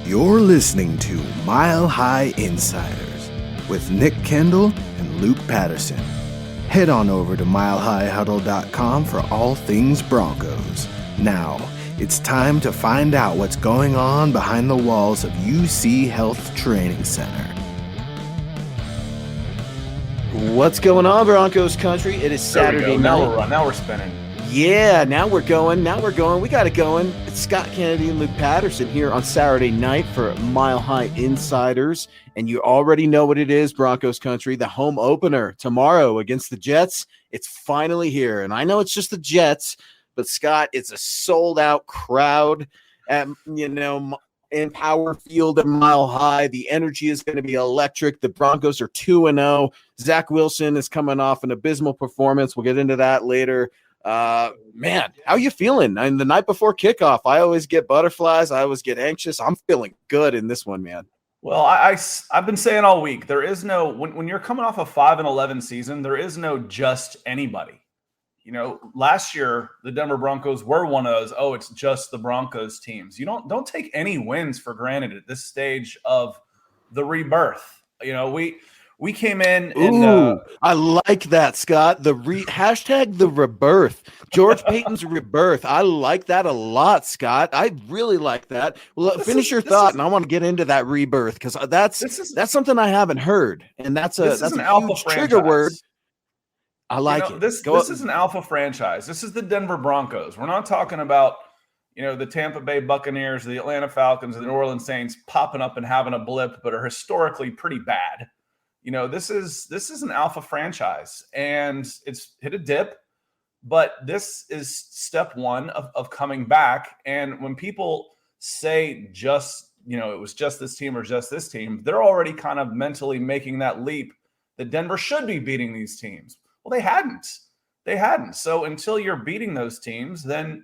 You're listening to Mile High Insiders with Nick Kendall and Luke Patterson. Head on over to milehighhuddle.com for all things Broncos. Now, it's time to find out what's going on behind the walls of UC Health Training Center. What's going on, Broncos country? It is Saturday night. Now we're spinning. Yeah, now we're going. We got it going. It's Scott Kennedy and Luke Patterson here on Saturday night for Mile High Insiders. And you already know what it is, Broncos country. The home opener tomorrow against the Jets. It's finally here. And I know it's just the Jets, but Scott, it's a sold-out crowd at, in Power Field and Mile High. The energy is going to be electric. The Broncos are 2-0. Zach Wilson is coming off an abysmal performance. We'll get into that later. Man, how you feeling? The night before kickoff, I always get butterflies. I always get anxious. I'm feeling good in this one, man. Well, I've been saying all week, there is no, when you're coming off a 5-11 season, there is no just anybody. Last year, the Denver Broncos were one of those, it's just the Broncos teams. You don't take any wins for granted at this stage of the rebirth. We came in and I like that, Scott. Hashtag the rebirth. George Payton's rebirth. I like that a lot, Scott. I really like that. Well, finish your thought, and I want to get into that rebirth because that's something I haven't heard, and that's a huge trigger word. I like it. This is an alpha franchise. This is the Denver Broncos. We're not talking about the Tampa Bay Buccaneers, the Atlanta Falcons, and the New Orleans Saints popping up and having a blip, but are historically pretty bad. This is an alpha franchise, and it's hit a dip, but this is step one of coming back. And when people say it was just this team or just this team, they're already kind of mentally making that leap that Denver should be beating these teams. Well, they hadn't. So until you're beating those teams, then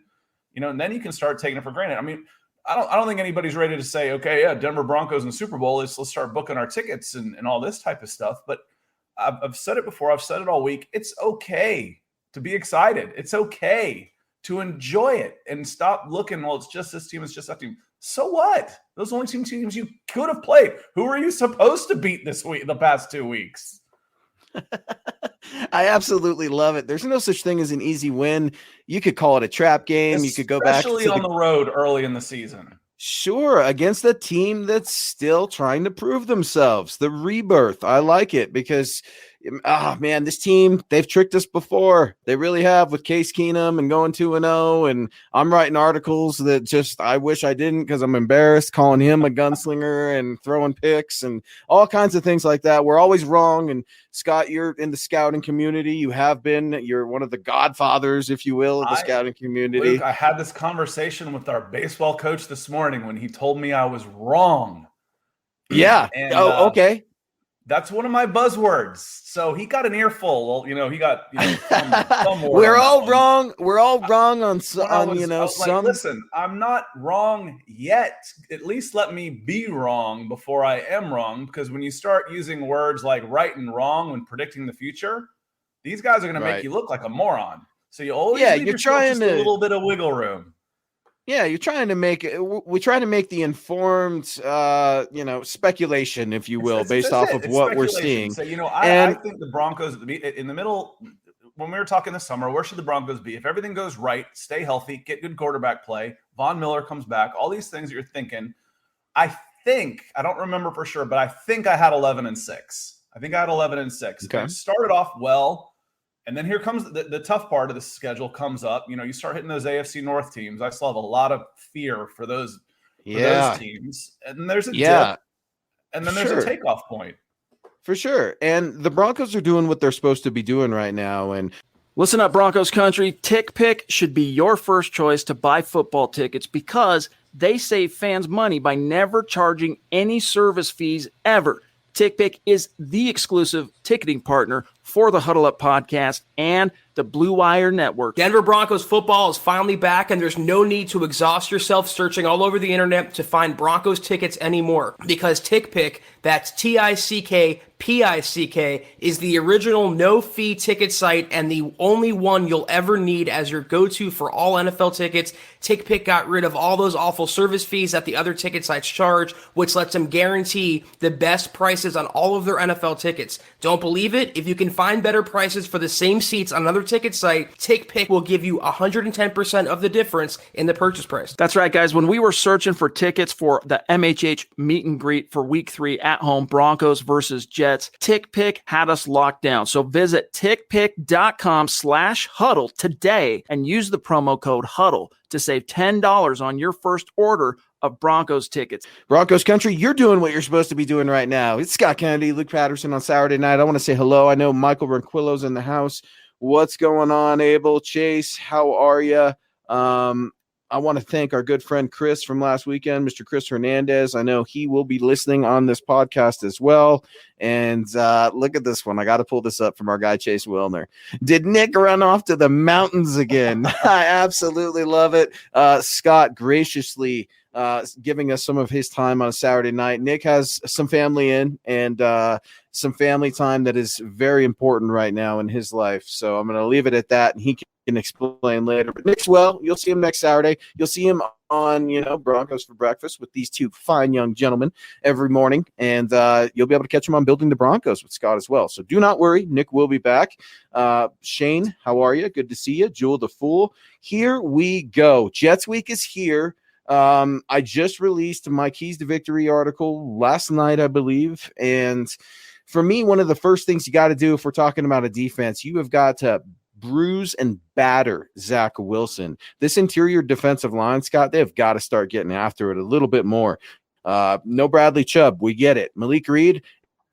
you can start taking it for granted. I mean, I don't think anybody's ready to say, okay, yeah, Denver Broncos in the Super Bowl, let's start booking our tickets and all this type of stuff. But I've said it before. I've said it all week. It's okay to be excited. It's okay to enjoy it and stop looking, well, it's just this team, it's just that team. So what? Those only two teams you could have played. Who are you supposed to beat this week, the past 2 weeks? I absolutely love it. There's no such thing as an easy win. You could call it a trap game. You could go back, especially on the road early in the season. Sure, against a team that's still trying to prove themselves. The rebirth. I like it because, this team, they've tricked us before. They really have with Case Keenum and going 2-0. And I'm writing articles that I wish I didn't because I'm embarrassed calling him a gunslinger and throwing picks and all kinds of things like that. We're always wrong. And Scott, you're in the scouting community. You have been. You're one of the godfathers, if you will, of the scouting community. Luke, I had this conversation with our baseball coach this morning when he told me I was wrong. Yeah. And, okay. That's one of my buzzwords. So he got an earful. Well, he got some We're all wrong. We're all wrong on some. Listen, I'm not wrong yet. At least let me be wrong before I am wrong. Because when you start using words like right and wrong when predicting the future, these guys are going to make you look like a moron. So you always leave yourself just a little bit of wiggle room. Yeah, we try to make the informed, speculation, if you will, based off of what we're seeing. So, I think the Broncos in the middle, when we were talking this summer, where should the Broncos be? If everything goes right, stay healthy, get good quarterback play, Von Miller comes back, all these things that you're thinking. I don't remember for sure, but I think I had 11-6. Okay. It started off well. And then here comes the tough part of the schedule comes up. You start hitting those AFC North teams. I still have a lot of fear for those teams. And there's a dip, and then there's a takeoff point. For sure. And the Broncos are doing what they're supposed to be doing right now. And listen up, Broncos country. TickPick should be your first choice to buy football tickets because they save fans money by never charging any service fees ever. TickPick is the exclusive ticketing partner for the Huddle Up podcast and the Blue Wire Network. Denver Broncos football is finally back, and there's no need to exhaust yourself searching all over the internet to find Broncos tickets anymore, because TickPick, that's TickPick, is the original no-fee ticket site and the only one you'll ever need as your go-to for all NFL tickets. TickPick got rid of all those awful service fees that the other ticket sites charge, which lets them guarantee the best prices on all of their NFL tickets. Don't believe it? If you can find better prices for the same seats on another ticket site, TickPick will give you 110% of the difference in the purchase price. That's right, guys. When we were searching for tickets for the MHH meet and greet for week 3 at home, Broncos versus Jets, TickPick had us locked down. So visit tickpick.com/huddle today and use the promo code HUDDLE to save $10 on your first order of Broncos tickets. Broncos country, you're doing what you're supposed to be doing right now. It's Scott Kennedy, Luke Patterson on Saturday night. I want to say hello. I know Michael Ronquillo's in the house. What's going on, Abel? Chase, how are you? I want to thank our good friend Chris from last weekend, Mr. Chris Hernandez. I know he will be listening on this podcast as well. And look at this one. I got to pull this up from our guy, Chase Wilner. Did Nick run off to the mountains again? I absolutely love it. Scott graciously giving us some of his time on a Saturday night. Nick has some family in and some family time that is very important right now in his life. So I'm going to leave it at that, and he can explain later. But Nick's well. You'll see him next Saturday. You'll see him on, Broncos for Breakfast with these two fine young gentlemen every morning, and you'll be able to catch him on Building the Broncos with Scott as well. So do not worry. Nick will be back. Shane, how are you? Good to see you. Jewel the Fool. Here we go. Jets Week is here. I just released my Keys to Victory article last night, I believe. And for me, one of the first things you got to do if we're talking about a defense, you have got to bruise and batter Zach Wilson. This interior defensive line, Scott, they've got to start getting after it a little bit more. No Bradley Chubb. We get it. Malik Reed.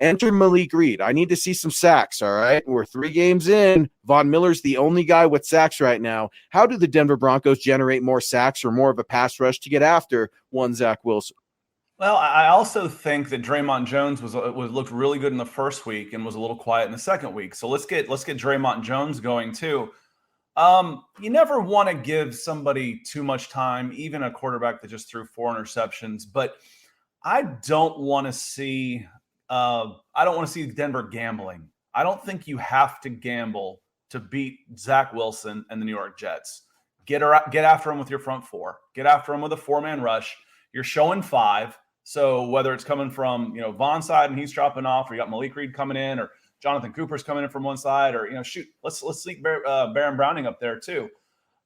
Enter Malik Reed. I need to see some sacks, all right? We're 3 games in. Von Miller's the only guy with sacks right now. How do the Denver Broncos generate more sacks or more of a pass rush to get after one Zach Wilson? Well, I also think that Draymond Jones was looked really good in the first week and was a little quiet in the second week. So let's get Draymond Jones going too. You never want to give somebody too much time, even a quarterback that just threw 4 interceptions. But I don't want to see Denver gambling. I don't think you have to gamble to beat Zach Wilson and the New York Jets. Get after him with your front 4. Get after him with a 4-man rush. You're showing 5. So whether it's coming from, Von's side and he's dropping off, or you got Malik Reed coming in, or Jonathan Cooper's coming in from one side, or, let's sneak Baron Browning up there too.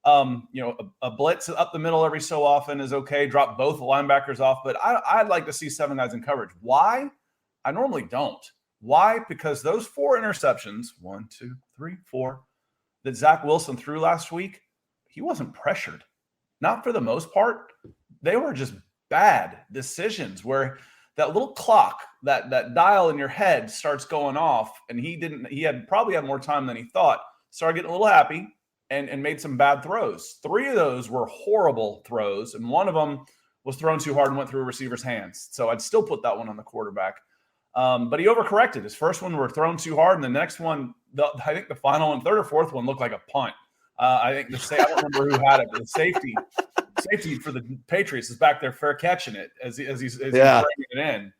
A blitz up the middle every so often is okay. Drop both linebackers off, but I'd like to see 7 guys in coverage. Why? I normally don't. Why? Because those 4 interceptions, 1, 2, 3, 4, that Zach Wilson threw last week, he wasn't pressured. Not for the most part. They were just bad decisions where that little clock, that dial in your head starts going off, and he probably had more time than he thought, started getting a little happy and made some bad throws. 3 of those were horrible throws, and one of them was thrown too hard and went through a receiver's hands. So I'd still put that one on the quarterback. But he overcorrected. His first one were thrown too hard, and the next one, I think the final one, 3rd or 4th one, looked like a punt. I think I don't remember who had it, but the safety for the Patriots is back there fair catching it as he's bringing it in.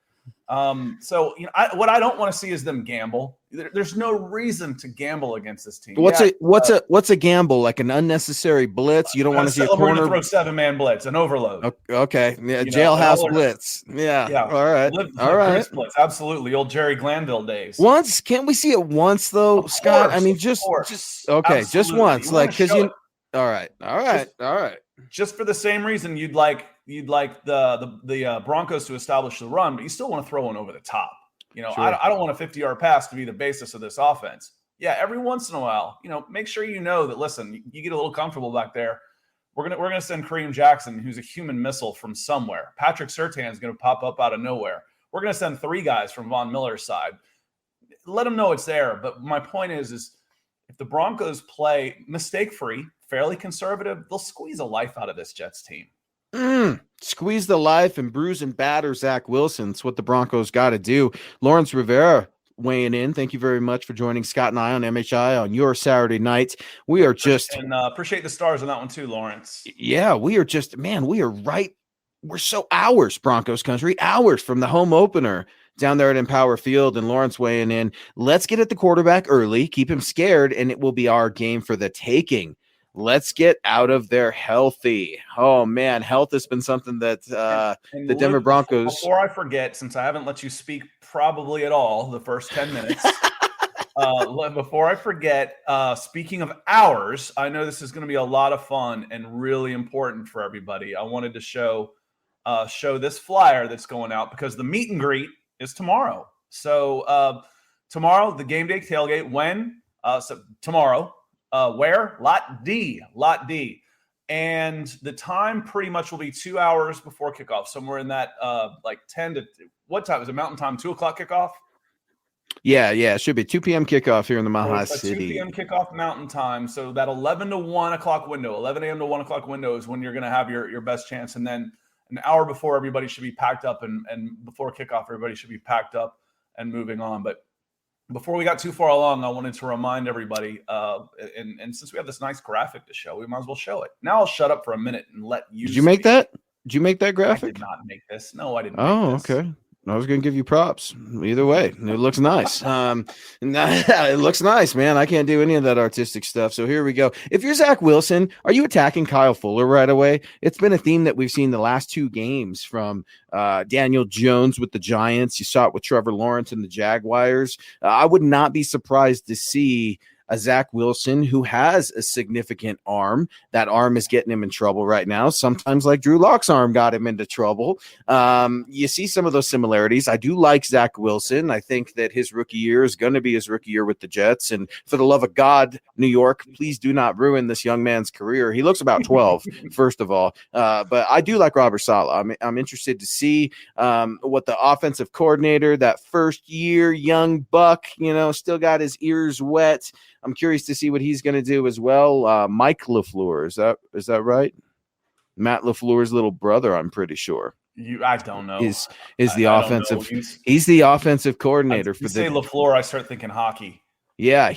So what I don't want to see is them gamble. There's no reason to gamble against this team. What's a gamble? Like an unnecessary blitz? You don't want to see a corner throw 7-man blitz, an overload. Okay, yeah, jailhouse blitz. Yeah. All right, all right. Blitz. Absolutely, old Jerry Glanville days. Once, can't we see it once though, of Scott? Course, I mean, just okay, absolutely. Just once, All right. Just for the same reason you'd like the Broncos to establish the run, but you still want to throw one over the top. Sure. I don't want a 50-yard pass to be the basis of this offense. Yeah, every once in a while, make sure that, listen, you get a little comfortable back there. We're gonna send Kareem Jackson, who's a human missile from somewhere. Patrick Surtain is gonna pop up out of nowhere. We're gonna send 3 guys from Von Miller's side. Let them know it's there. But my point is if the Broncos play mistake-free, fairly conservative, they'll squeeze a life out of this Jets team. Squeeze the life and bruise and batter Zach Wilson. It's what the Broncos got to do. Lawrence Rivera weighing in. Thank you very much for joining Scott and I on MHI on your Saturday nights. We are just appreciate the stars on that one too, Lawrence. Yeah, we are just we are right. We're so hours, Broncos country, hours from the home opener down there at Empower Field, and Lawrence weighing in. Let's get at the quarterback early, keep him scared, and it will be our game for the taking. Let's get out of there healthy. Oh, man, health has been something that and the Denver Broncos. Before I forget, since I haven't let you speak probably at all the first 10 minutes, before I forget, speaking of hours, I know this is going to be a lot of fun and really important for everybody. I wanted to show this flyer that's going out because the meet and greet is tomorrow. So tomorrow, the game day tailgate, when? So tomorrow. Where? Lot D. And the time pretty much will be 2 hours before kickoff, somewhere in that like 10 to what time? Is it Mountain Time? 2 o'clock kickoff? Yeah. It should be 2 p.m. kickoff here in the Mile High So City. 2 p.m. kickoff Mountain Time. So that 11 to 1 o'clock window, 11 a.m. to 1 o'clock window is when you're going to have your best chance. And then an hour before, everybody should be packed up, and before kickoff, everybody should be packed up and moving on. But before we got too far along, I wanted to remind everybody, and since we have this nice graphic to show, we might as well show it. Now I'll shut up for a minute and let you. Did you make that? Did you make that graphic? I did not make this. No, I didn't. Okay. I was going to give you props. Either way, it looks nice. It looks nice, man. I can't do any of that artistic stuff. So here we go. If you're Zach Wilson, are you attacking Kyle Fuller right away? It's been a theme that we've seen the last 2 games from Daniel Jones with the Giants. You saw it with Trevor Lawrence and the Jaguars. I would not be surprised to see a Zach Wilson who has a significant arm. That arm is getting him in trouble right now. Sometimes like Drew Lock's arm got him into trouble. You see some of those similarities. I do like Zach Wilson. I think that his rookie year is going to be his rookie year with the Jets. And for the love of God, New York, please do not ruin this young man's career. He looks about 12, first of all. But I do like Robert Saleh. I'm interested to see what the offensive coordinator, that first year young buck, still got his ears wet. I'm curious to see what he's going to do as well. Mike LaFleur, is that right? Matt LaFleur's little brother, I'm pretty sure. I don't know. Is the offensive? He's the offensive coordinator for the. Say LaFleur, I start thinking hockey. Yeah,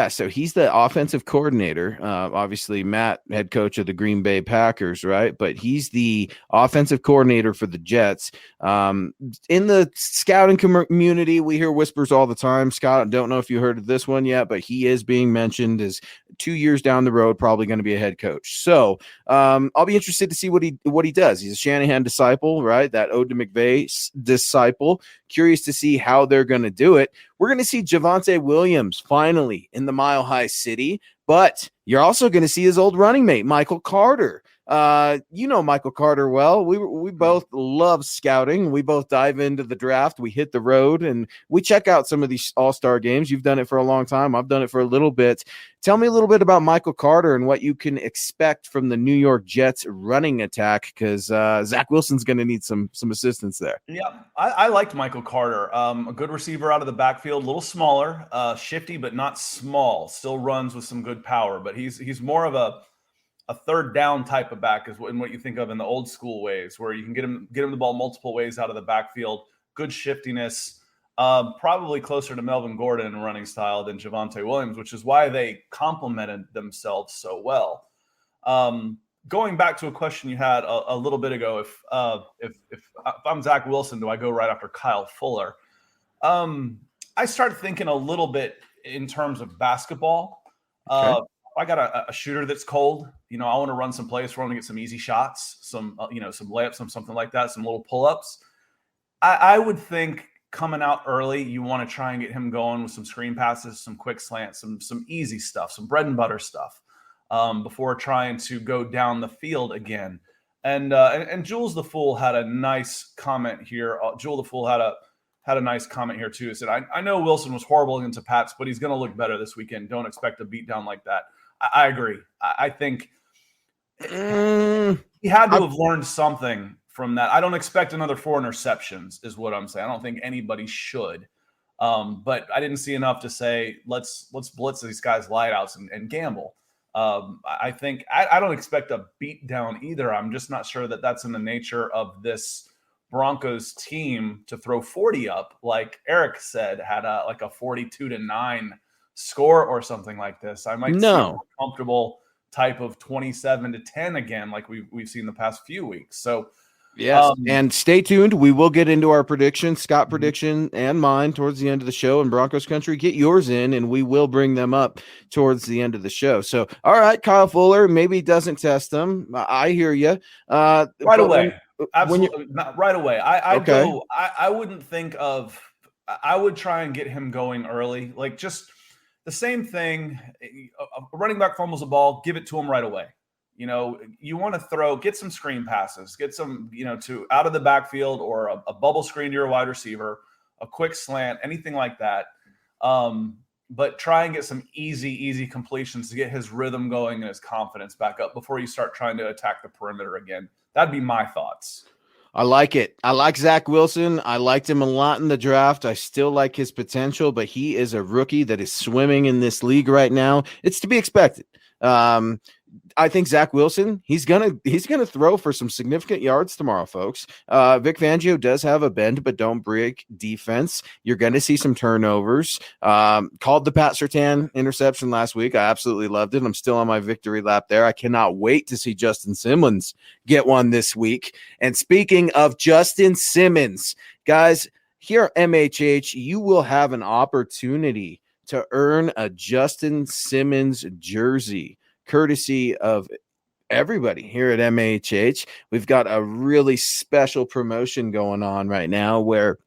so he's the offensive coordinator. Obviously, Matt, head coach of the Green Bay Packers, right? But he's the offensive coordinator for the Jets. In the scouting community, we hear whispers all the time. Scott, I don't know if you heard of this one yet, but he is being mentioned as 2 years down the road, probably going to be a head coach. So I'll be interested to see what he does. He's a Shanahan disciple, right? That Ode to McVay disciple. Curious to see how they're going to do it. We're going to see Javonte Williams finally in the Mile High City, but you're also going to see his old running mate, Michael Carter. Michael Carter well. We both love scouting. We both dive into the draft. We hit the road and we check out some of these all-star games. You've done it for a long time. I've done it for a little bit. Tell me a little bit about Michael Carter and what you can expect from the New York Jets running attack, because Zach Wilson's going to need some assistance there. Yeah, I liked Michael Carter. A good receiver out of the backfield, a little smaller, shifty but not small. Still runs with some good power, but he's more of a third down type of back is what you think of in the old school ways, where you can get him the ball multiple ways out of the backfield. Good shiftiness, probably closer to Melvin Gordon in running style than Javonte Williams, which is why they complemented themselves so well. Going back to a question you had a little bit ago, if I'm Zach Wilson, do I go right after Kyle Fuller? I start thinking a little bit in terms of basketball. Okay. I got a shooter that's cold. I want to run some plays for him to get some easy shots, some layups, something like that, some little pull-ups. I would think coming out early, you want to try and get him going with some screen passes, some quick slants, some easy stuff, some bread and butter stuff, before trying to go down the field again. And Jules the Fool had a nice comment here. Jules the Fool had a nice comment here too. He said, I know Wilson was horrible against the Pats, but he's going to look better this weekend. Don't expect a beatdown like that. I agree. I think he had to have learned something from that. I don't expect another 4 interceptions is what I'm saying. I don't think anybody should. But I didn't see enough to say, let's blitz these guys light-outs and gamble. I think I don't expect a beat down either. I'm just not sure that that's in the nature of this Broncos team to throw 40 up, like Eric said, had a 42-9 score or something like this. I might see a more comfortable type of 27-10 again, like we've seen the past few weeks. So yes, and stay tuned. We will get into our prediction, Scott prediction and mine towards the end of the show in Broncos country. Get yours in, and we will bring them up towards the end of the show. So, all right, Kyle Fuller maybe doesn't test them. I hear you. Right away. Absolutely. Not right away. I wouldn't think of, I would try and get him going early. Like just the same thing. A running back fumbles the ball, give it to him right away. You know, you want to get some screen passes, get some, to out of the backfield or a bubble screen to your wide receiver, a quick slant, anything like that. But try and get some easy completions to get his rhythm going and his confidence back up before you start trying to attack the perimeter again. That'd be my thoughts. I like it. I like Zach Wilson. I liked him a lot in the draft. I still like his potential, but he is a rookie that is swimming in this league right now. It's to be expected. I think Zach Wilson, he's gonna throw for some significant yards tomorrow, folks. Vic Fangio does have a bend, but don't break defense. You're going to see some turnovers. Called the Pat Surtain interception last week. I absolutely loved it. I'm still on my victory lap there. I cannot wait to see Justin Simmons get one this week. And speaking of Justin Simmons, guys, here at MHH, you will have an opportunity to earn a Justin Simmons jersey, courtesy of everybody here at MHH. We've got a really special promotion going on right now where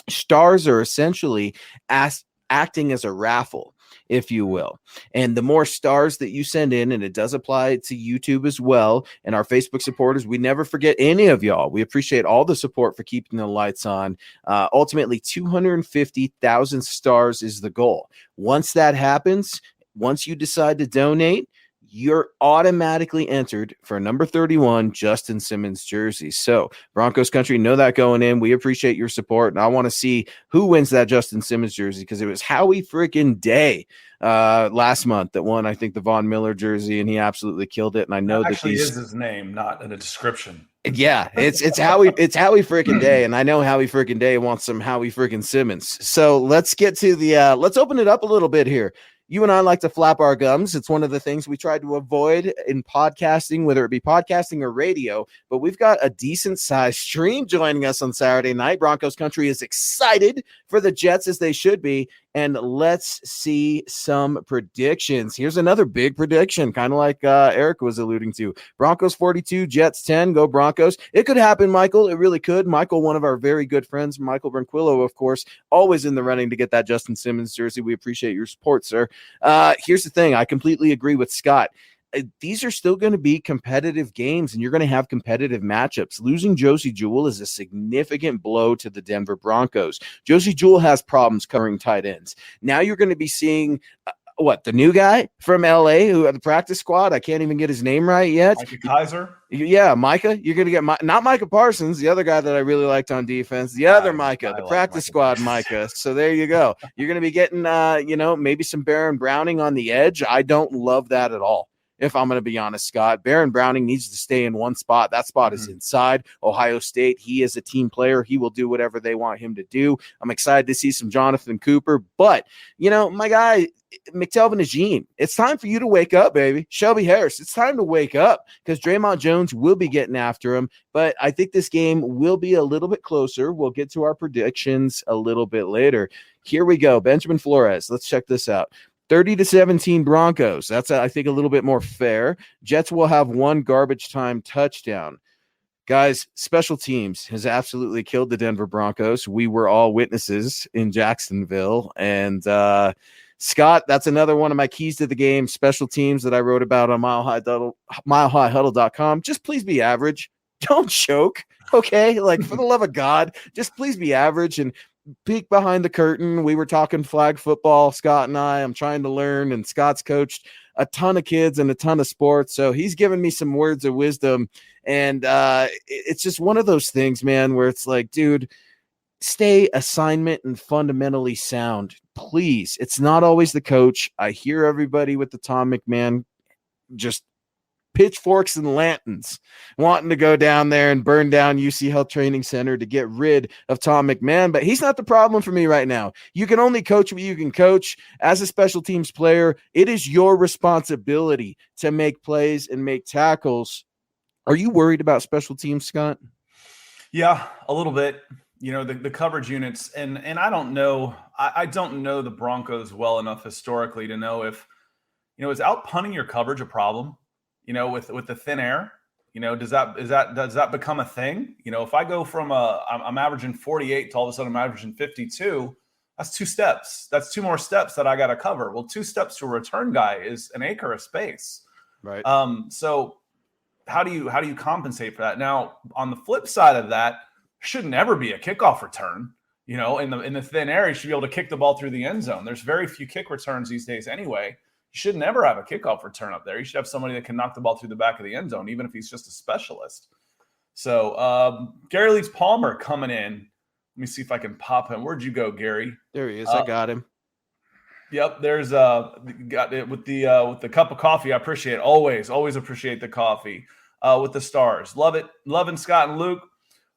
stars are essentially acting as a raffle, if you will. And the more stars that you send in, and it does apply to YouTube as well, and our Facebook supporters, we never forget any of y'all. We appreciate all the support for keeping the lights on. Ultimately, 250,000 stars is the goal. Once that happens, once you decide to donate, you're automatically entered for number 31 Justin Simmons jersey. So Broncos country, know that going in. We appreciate your support, and I want to see who wins that Justin Simmons jersey, because it was Howie freaking Day last month that won, I think, the Von Miller jersey, and he absolutely killed it. And I know that actually is his name, not in a description. Yeah, it's Howie freaking Day, and I know Howie freaking Day wants some Howie freaking Simmons. So let's get to the let's open it up a little bit here. You and I like to flap our gums. It's one of the things we try to avoid in podcasting, whether it be podcasting or radio. But we've got a decent-sized stream joining us on Saturday night. Broncos country is excited for the Jets, as they should be. And let's see some predictions. Here's another big prediction, kind of like Eric was alluding to. Broncos 42, Jets 10. Go Broncos. It could happen, Michael. It really could. Michael, one of our very good friends, Michael Branquillo, of course, always in the running to get that Justin Simmons jersey. We appreciate your support, sir. Here's the thing. I completely agree with Scott. These are still going to be competitive games, and you're going to have competitive matchups. Losing Josie Jewell is a significant blow to the Denver Broncos. Josie Jewell has problems covering tight ends. Now you're going to be seeing the new guy from LA who had the practice squad. I can't even get his name right yet. Micah Kaiser. Yeah, Micah. You're going to get not Micah Parsons, the other guy that I really liked on defense. The other Micah, the practice squad Micah. So there you go. You're going to be getting, maybe some Baron Browning on the edge. I don't love that at all, if I'm going to be honest, Scott. Baron Browning needs to stay in one spot. That spot is inside Ohio State. He is a team player. He will do whatever they want him to do. I'm excited to see some Jonathan Cooper. But, my guy, McTelvin Agene, it's time for you to wake up, baby. Shelby Harris, it's time to wake up, because Draymond Jones will be getting after him. But I think this game will be a little bit closer. We'll get to our predictions a little bit later. Here we go. Benjamin Flores. Let's check this out. 30-17 Broncos. That's, I think, a little bit more fair. Jets will have one garbage time touchdown. Guys, special teams has absolutely killed the Denver Broncos. We were all witnesses in Jacksonville. And Scott, that's another one of my keys to the game, special teams, that I wrote about on milehighhuddle.com. Just please be average. Don't choke. Okay? Like, for the love of God, just please be average and peek behind the curtain. We were talking flag football, Scott and I. I'm trying to learn, and Scott's coached a ton of kids and a ton of sports, so he's given me some words of wisdom. And it's just one of those things, man, where it's like, dude, stay assignment and fundamentally sound, please. It's not always the coach. I hear everybody with the Tom McMahon just pitchforks and lanterns, wanting to go down there and burn down UC Health Training Center to get rid of Tom McMahon. But he's not the problem for me right now. You can only coach what you can coach. As a special teams player, it is your responsibility to make plays and make tackles. Are you worried about special teams, Scott? Yeah, a little bit. The coverage units, and I don't know. I don't know the Broncos well enough historically to know if, is out punting your coverage a problem? With the thin air, does that become a thing? If I go from I'm averaging 48 to all of a sudden I'm averaging 52, that's 2 steps. That's 2 more steps that I got to cover. Well, 2 steps to a return guy is an acre of space. Right. So how do you compensate for that? Now, on the flip side of that, should never be a kickoff return. In the thin air, you should be able to kick the ball through the end zone. There's very few kick returns these days anyway. You should never have a kickoff return up there. You should have somebody that can knock the ball through the back of the end zone, even if he's just a specialist. So Gary Leeds Palmer coming in. Let me see if I can pop him. Where'd you go, Gary? There he is. I got him. Yep. There's got it with the cup of coffee. I appreciate it. Always appreciate the coffee. With the stars. Love it. Loving Scott and Luke.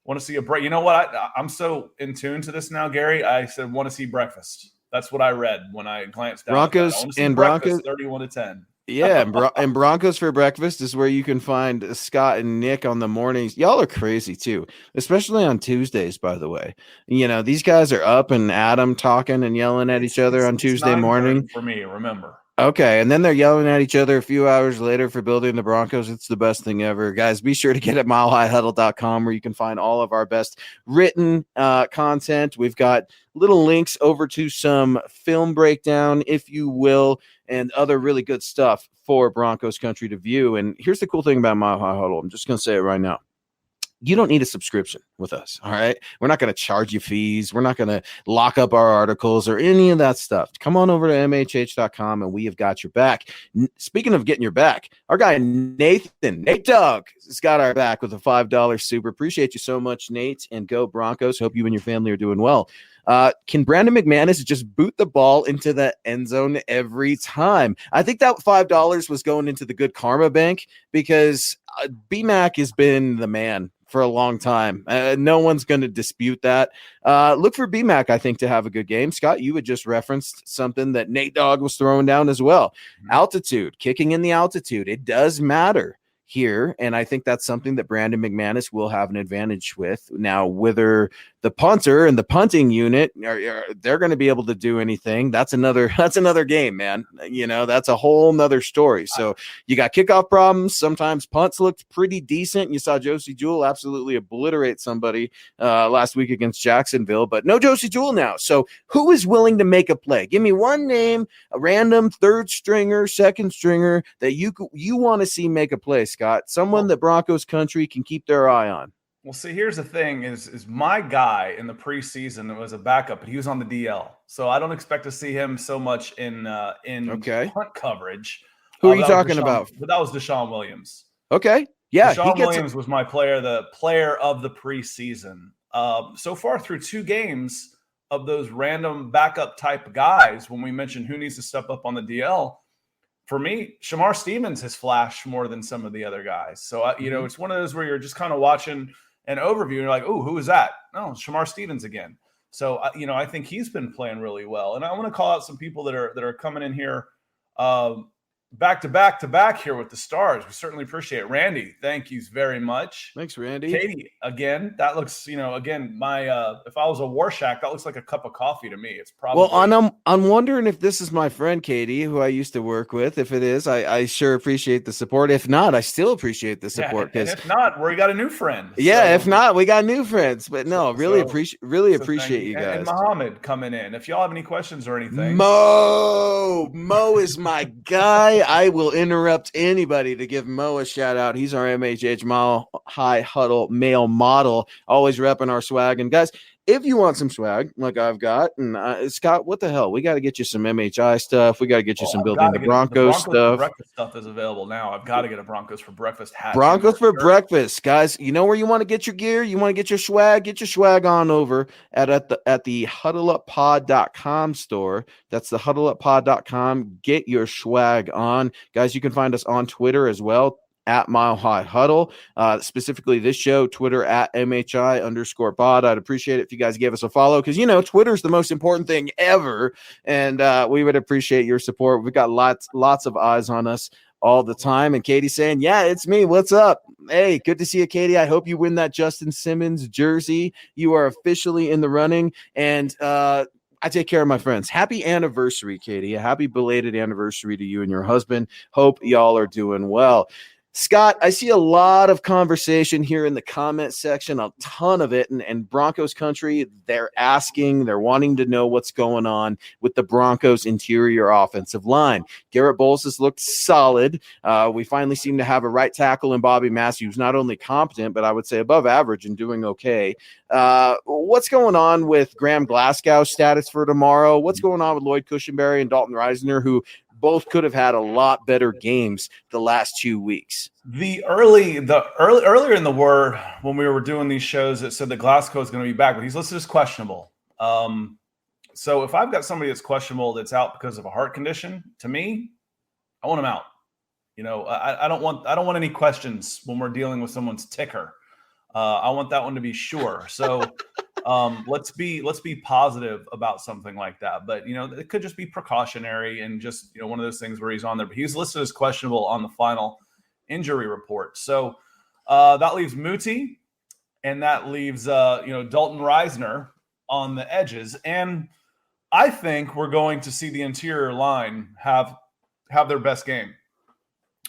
Want to see a break. You know what? I'm so in tune to this now, Gary. I said want to see breakfast. That's what I read when I glanced down. Broncos and Broncos 31-10. Yeah, and Broncos for breakfast is where you can find Scott and Nick on the mornings. Y'all are crazy too, especially on Tuesdays, by the way. These guys are up and at 'em talking and yelling at each other on Tuesday morning. For me, remember. Okay, and then they're yelling at each other a few hours later for building the Broncos. It's the best thing ever. Guys, be sure to get at milehighhuddle.com where you can find all of our best written content. We've got little links over to some film breakdown, if you will, and other really good stuff for Broncos country to view. And here's the cool thing about Mile High Huddle. I'm just going to say it right now. You don't need a subscription with us, all right? We're not going to charge you fees. We're not going to lock up our articles or any of that stuff. Come on over to mhh.com, and we have got your back. Speaking of getting your back, our guy Nate Dogg has got our back with a $5 super. Appreciate you so much, Nate, and go Broncos. Hope you and your family are doing well. Can Brandon McManus just boot the ball into the end zone every time? I think that $5 was going into the good karma bank because BMAC has been the man for a long time. No one's going to dispute that. Look for BMAC, I think, to have a good game. Scott, you had just referenced something that Nate Dogg was throwing down as well. Altitude, kicking in the altitude. It does matter here, and I think that's something that Brandon McManus will have an advantage with. Now, whether the punter and the punting unit they're going to be able to do anything, that's another game, man. That's a whole nother story. So you got kickoff problems. Sometimes punts looked pretty decent. You saw Josie Jewell absolutely obliterate somebody last week against Jacksonville, but no Josie Jewell now. So who is willing to make a play? Give me one name, a random third stringer, second stringer that you want to see make a play, Scott. Someone that Broncos country can keep their eye on. Well, see, here's the thing is my guy in the preseason was a backup, but he was on the DL. So I don't expect to see him so much in punt coverage. Who are you talking about? But that was Desean Williams. Okay. Yeah. Desean Williams was my player of the preseason. So far through 2 games of those random backup type guys, when we mentioned who needs to step up on the DL, for me, Shamar Stevens has flashed more than some of the other guys. So, it's one of those where you're just kind of watching an overview and you're like, oh, who is that? Oh, Shamar Stevens again. So, I think he's been playing really well. And I want to call out some people that are coming in here back to back here with the stars. We certainly appreciate it. Randy, thank you very much. Thanks, Randy. Katie, again, that looks, my if I was a Warshak, that looks like a cup of coffee to me. It's probably I'm wondering if this is my friend Katie, who I used to work with. If it is, I sure appreciate the support. If not, I still appreciate the support. Yeah, if not, we got a new friend. Yeah, so, if not, we got new friends. But no, really appreciate you guys. And Muhammad coming in. If y'all have any questions or anything, Mo is my guy. I will interrupt anybody to give Mo a shout out. He's our MHH Mile High Huddle male model, always repping our swag. And guys, if you want some swag like I've got, and Scott, what the hell? We got to get you some MHI stuff. We got to get you some building the Broncos stuff. Breakfast stuff is available now. I've got to get a Broncos for breakfast hat. Broncos for breakfast, guys. You know where you want to get your gear? You want to get your swag? Get your swag on over at the huddleuppod.com store. That's the huddleuppod.com. Get your swag on, guys. You can find us on Twitter as well. at Mile High Huddle. Specifically this show, Twitter at MHI_pod. I'd appreciate it if you guys gave us a follow because, Twitter's the most important thing ever. And we would appreciate your support. We've got lots of eyes on us all the time. And Katie's saying, yeah, it's me. What's up? Hey, good to see you, Katie. I hope you win that Justin Simmons jersey. You are officially in the running. And I take care of my friends. Happy anniversary, Katie. A happy belated anniversary to you and your husband. Hope y'all are doing well. Scott, I see a lot of conversation here in the comment section, a ton of it. And Broncos country, they're wanting to know what's going on with the Broncos interior offensive line. Garrett Bowles has looked solid. We finally seem to have a right tackle in Bobby Massey, who's not only competent, but I would say above average and doing okay. What's going on with Graham Glasgow's status for tomorrow? What's going on with Lloyd Cushenberry and Dalton Reisner, who both could have had a lot better games the last 2 weeks? Earlier in the word when we were doing these shows, it said that Glasgow is going to be back, but he's listed as questionable. So if I've got somebody that's questionable that's out because of a heart condition, to me, I want him out. I don't want any questions when we're dealing with someone's ticker. I want that one to be sure. So let's be positive about something like that. But it could just be precautionary and just one of those things where he's on there. But he's listed as questionable on the final injury report. So that leaves Muti, and that leaves Dalton Reisner on the edges. And I think we're going to see the interior line have their best game.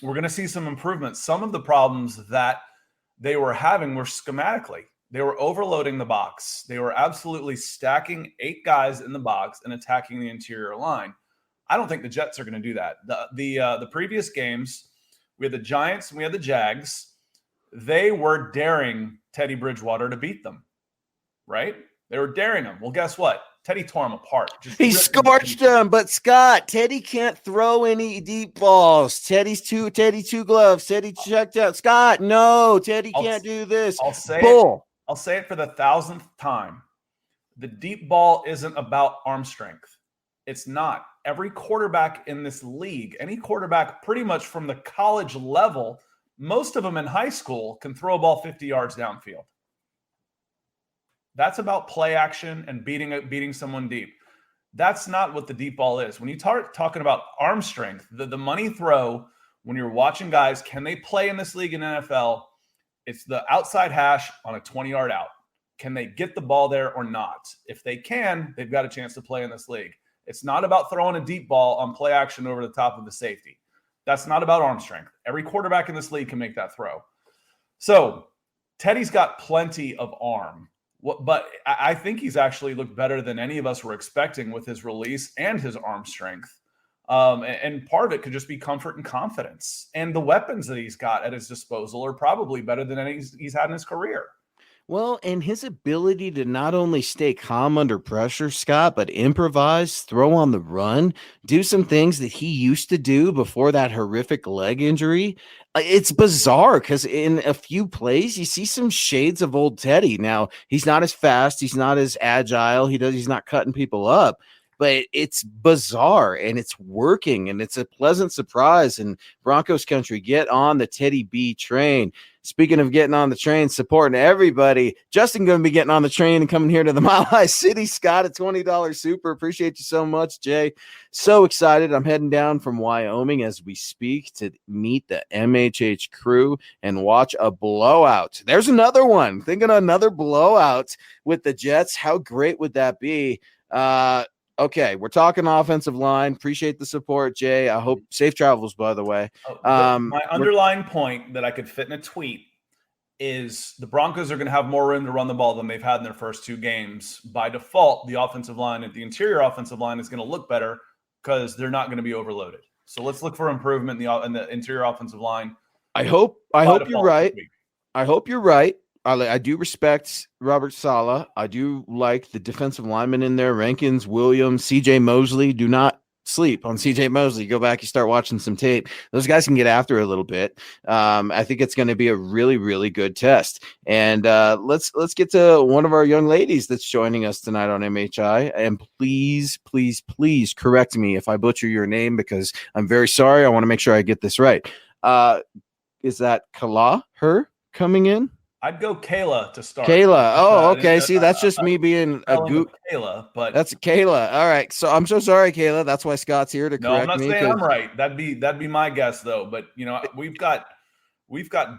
We're going to see some improvements. Some of the problems that they were having were schematically. They were overloading the box. They were absolutely stacking 8 guys in the box and attacking the interior line. I don't think the Jets are going to do that. The previous games, we had the Giants and we had the Jags. They were daring Teddy Bridgewater to beat them, right? They were daring him. Well, guess what? Teddy tore him apart. He scorched him, but Scott, Teddy can't throw any deep balls. Teddy two gloves. Teddy checked out. Scott, no, Teddy can't do this. I'll say it for the 1,000th time. The deep ball isn't about arm strength. It's not. Every quarterback in this league, any quarterback pretty much from the college level, most of them in high school can throw a ball 50 yards downfield. That's about play action and beating someone deep. That's not what the deep ball is. When you start talking about arm strength, the money throw, when you're watching guys, can they play in this league in NFL? It's the outside hash on a 20-yard out. Can they get the ball there or not? If they can, they've got a chance to play in this league. It's not about throwing a deep ball on play action over the top of the safety. That's not about arm strength. Every quarterback in this league can make that throw. So Teddy's got plenty of arm. But I think he's actually looked better than any of us were expecting with his release and his arm strength. And part of it could just be comfort and confidence. And the weapons that he's got at his disposal are probably better than any he's had in his career. Well, and his ability to not only stay calm under pressure, Scott, but improvise, throw on the run, do some things that he used to do before that horrific leg injury. It's bizarre because in a few plays, you see some shades of old Teddy. Now, he's not as fast. He's not as agile. He's not cutting people up. But it's bizarre and it's working and it's a pleasant surprise. And Broncos country, get on the Teddy B train. Speaking of getting on the train, supporting everybody, Justin going to be getting on the train and coming here to the Mile High City. Scott, a $20 super. Appreciate you so much, Jay. So excited. I'm heading down from Wyoming as we speak to meet the MHH crew and watch a blowout. There's another one. Thinking of another blowout with the Jets. How great would that be? Okay, we're talking offensive line. Appreciate the support, Jay. I hope safe travels, by the way. My underlying point that I could fit in a tweet is the Broncos are going to have more room to run the ball than they've had in their first 2 games. By default, the offensive line, the interior offensive line is going to look better because they're not going to be overloaded. So let's look for improvement in the interior offensive line. I hope you're right. I hope you're right. I do respect Robert Saleh. I do like the defensive linemen in there. Rankins, Williams, CJ Mosley. Do not sleep on CJ Mosley. Go back, you start watching some tape. Those guys can get after a little bit. I think it's going to be a really, really good test. And let's get to one of our young ladies that's joining us tonight on MHI. And please, please, please correct me if I butcher your name because I'm very sorry. I want to make sure I get this right. is that her coming in? I'd go Kayla to start. Kayla. Oh, okay. See, that's just me being a goop. Kayla, but that's Kayla. All right. So I'm so sorry, Kayla. That's why Scott's here to correct me. No, I'm not saying I'm right. That'd be my guess though. But we've got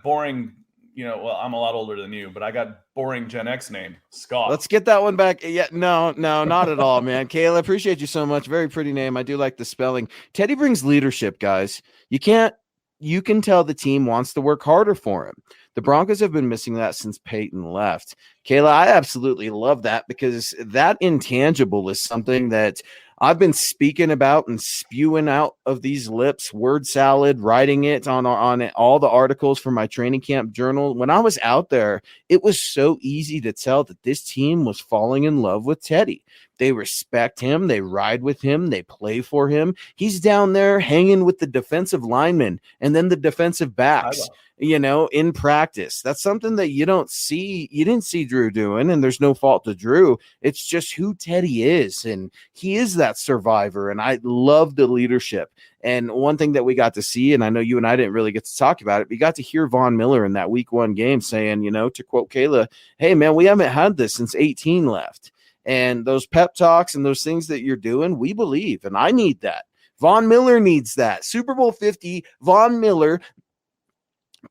boring. Well, I'm a lot older than you, but I got boring Gen X name, Scott. Let's get that one back. Yeah, no, not at all, man. Kayla, appreciate you so much. Very pretty name. I do like the spelling. Teddy brings leadership, guys. You can tell the team wants to work harder for him. The Broncos have been missing that since Peyton left. Kayla, I absolutely love that because that intangible is something that I've been speaking about and spewing out of these lips, word salad, writing it on all the articles for my training camp journal. When I was out there, it was so easy to tell that this team was falling in love with Teddy. They respect him. They ride with him. They play for him. He's down there hanging with the defensive linemen and then the defensive backs, in practice. That's something that you don't see. You didn't see Drew doing, and there's no fault to Drew. It's just who Teddy is, and he is that survivor, and I love the leadership. And one thing that we got to see, and I know you and I didn't really get to talk about it, we got to hear Von Miller in that week 1 game saying, to quote Kayla, hey, man, we haven't had this since 18 left. And those pep talks and those things that you're doing, we believe. And I need that. Von Miller needs that. Super Bowl 50, Von Miller,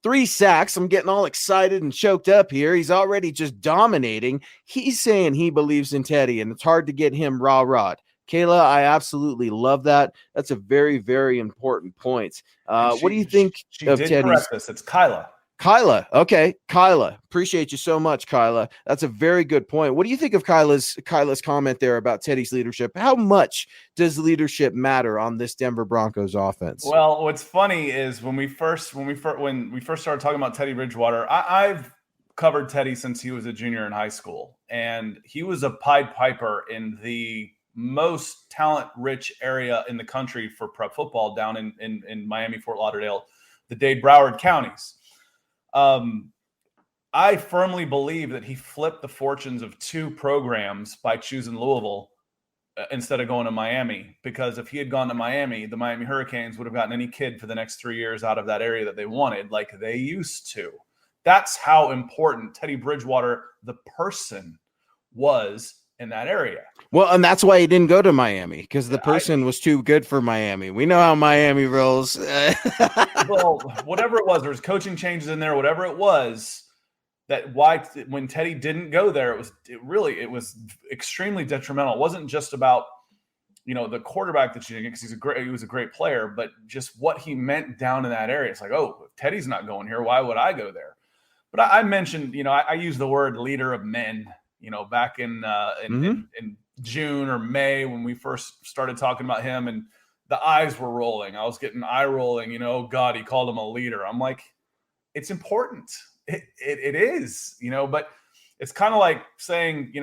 3 sacks. I'm getting all excited and choked up here. He's already just dominating. He's saying he believes in Teddy, and it's hard to get him rah-rah. Kayla, I absolutely love that. That's a very, very important point. What do you think of Teddy's? Correct us. It's Kyla. Kyla. Okay. Kyla. Appreciate you so much, Kyla. That's a very good point. What do you think of Kyla's comment there about Teddy's leadership? How much does leadership matter on this Denver Broncos offense? Well, what's funny is when we first started talking about Teddy Bridgewater, I've covered Teddy since he was a junior in high school, and he was a Pied Piper in the most talent-rich area in the country for prep football down in Miami, Fort Lauderdale, the Dade Broward counties. I firmly believe that he flipped the fortunes of 2 programs by choosing Louisville instead of going to Miami, because if he had gone to Miami, the Miami Hurricanes would have gotten any kid for the next 3 years out of that area that they wanted, like they used to. That's how important Teddy Bridgewater, the person, was in that area. Well, and that's why he didn't go to Miami, because the person was too good for Miami. We know how Miami rolls. Well, whatever it was, there was coaching changes in there, whatever it was, when Teddy didn't go there, it was extremely detrimental. It wasn't just about, the quarterback that you didn't get, because he was a great player, but just what he meant down in that area. It's like, oh, if Teddy's not going here, why would I go there? But I mentioned, I use the word leader of men, back in June or May when we first started talking about him, and the eyes were rolling. I was getting eye rolling, oh God, he called him a leader. I'm like, it's important. It is, but it's kind of like saying,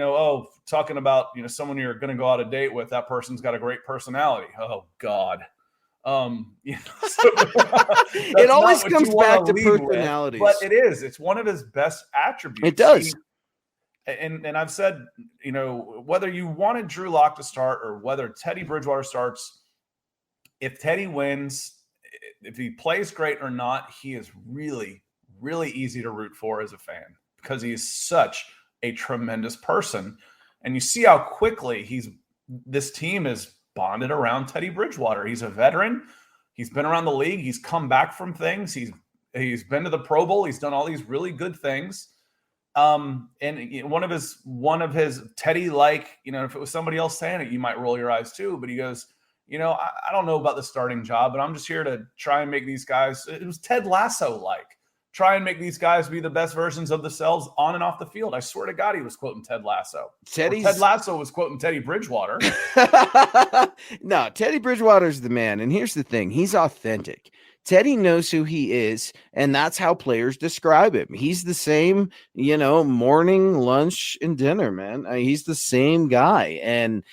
talking about, someone you're going to go out a date with, that person's got a great personality. Oh God. It always comes back to personalities, but it's one of his best attributes. It does. And I've said, whether you wanted Drew Lock to start or whether Teddy Bridgewater starts, if Teddy wins, if he plays great or not, he is really, really easy to root for as a fan because he's such a tremendous person. And you see how quickly this team is bonded around Teddy Bridgewater. He's a veteran. He's been around the league. He's come back from things. He's been to the Pro Bowl. He's done all these really good things. And one of his Teddy, like, if it was somebody else saying it, you might roll your eyes too, but he goes, I don't know about the starting job, but I'm just here to try and make these guys, it was Ted Lasso like, try and make these guys be the best versions of themselves on and off the field. I swear to God, he was quoting Ted Lasso. Ted Lasso was quoting Teddy Bridgewater. No, Teddy Bridgewater's the man. And here's the thing. He's authentic. Teddy knows who he is, and that's how players describe him. He's the same, morning, lunch, and dinner, man. He's the same guy. And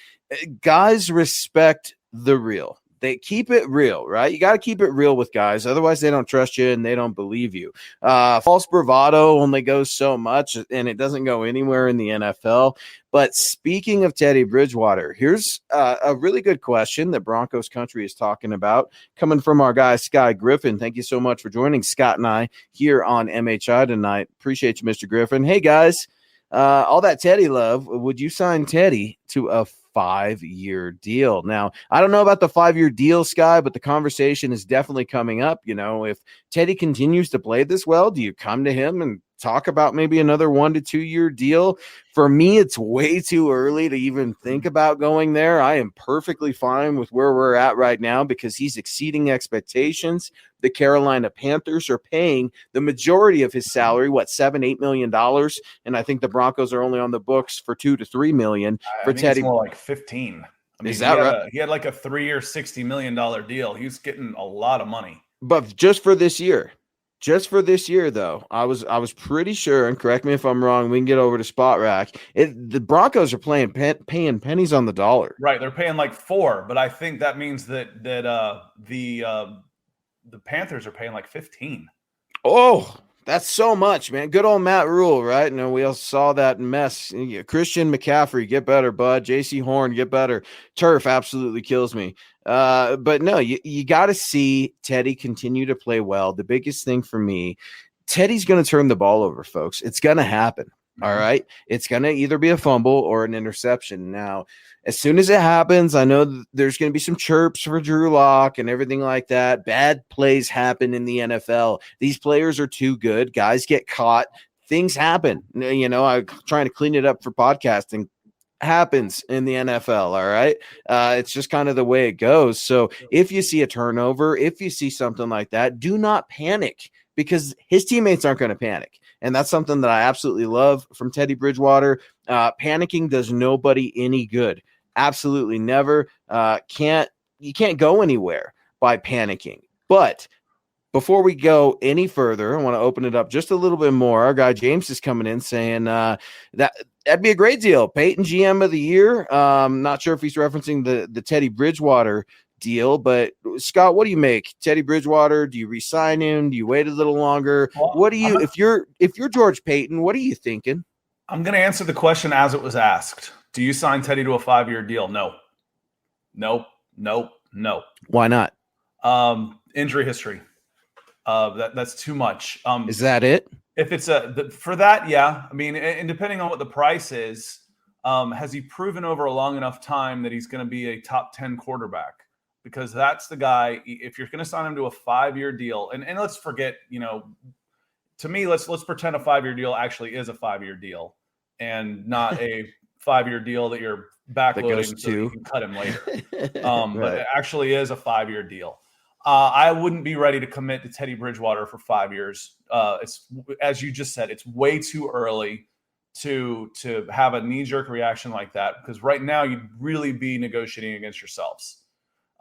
guys respect the real. They keep it real, right? You got to keep it real with guys. Otherwise, they don't trust you and they don't believe you. False bravado only goes so much, and it doesn't go anywhere in the NFL. But speaking of Teddy Bridgewater, here's a really good question that Broncos country is talking about, coming from our guy, Sky Griffin. Thank you so much for joining Scott and I here on MHI tonight. Appreciate you, Mr. Griffin. Hey, guys, all that Teddy love, would you sign Teddy to a 5-year deal? Now, I don't know about the 5-year deal, Sky, but the conversation is definitely coming up. You know, if Teddy continues to play this well, do you come to him and talk about maybe another 1 to 2 year deal? For me, it's way too early to even think about going there. I am perfectly fine with where we're at right now because he's exceeding expectations. The Carolina Panthers are paying the majority of his salary, $7-8 million, and I think the Broncos are only on the books for $2 to $3 million for Teddy. It's more like 15. I mean, is that right? He had like a 3-year, $60 million deal. He was getting a lot of money, but just for this year. Just for this year, though, I was pretty sure, and correct me if I'm wrong, we can get over to Spot Rack. The Broncos are paying pennies on the dollar. Right, they're paying like 4, but I think that means that the Panthers are paying like 15. Oh, that's so much, man. Good old Matt Rule, right? And we all saw that mess. Christian McCaffrey, get better, bud. J.C. Horn, get better. Turf absolutely kills me. But no, you got to see Teddy continue to play well. The biggest thing for me, Teddy's going to turn the ball over, folks. It's going to happen. All right. It's going to either be a fumble or an interception. Now, as soon as it happens, I know there's going to be some chirps for Drew Lock and everything like that. Bad plays happen in the NFL. These players are too good. Guys get caught. Things happen. You know, I'm trying to clean it up for podcasting. Happens in the NFL. All right. It's just kind of the way it goes. So if you see a turnover, if you see something like that, do not panic because his teammates aren't going to panic. And that's something that I absolutely love from Teddy Bridgewater. Panicking does nobody any good. Absolutely never. You can't go anywhere by panicking. But before we go any further, I want to open it up just a little bit more. Our guy James is coming in saying that'd be a great deal. Peyton GM of the year. Not sure if he's referencing the Teddy Bridgewater deal, but Scott, what do you make? Teddy Bridgewater, do you re-sign him? Do you wait a little longer? Well, what do you if you're George Payton, what are you thinking? I'm going to answer the question as it was asked. Do you sign Teddy to a 5-year deal? No. Why not? Injury history. That's too much. Is that it? If it's for that, yeah. I mean, and depending on what the price is, has he proven over a long enough time that he's going to be a top 10 quarterback? Because that's the guy. If you're going to sign him to a 5-year deal, and let's forget, to me, let's pretend a 5-year deal actually is a 5-year deal, and not a 5-year deal that you're backloading so you can cut him later. Right. But it actually is a 5-year deal. I wouldn't be ready to commit to Teddy Bridgewater for 5 years. It's, as you just said, it's way too early to have a knee-jerk reaction like that, because right now you'd really be negotiating against yourselves.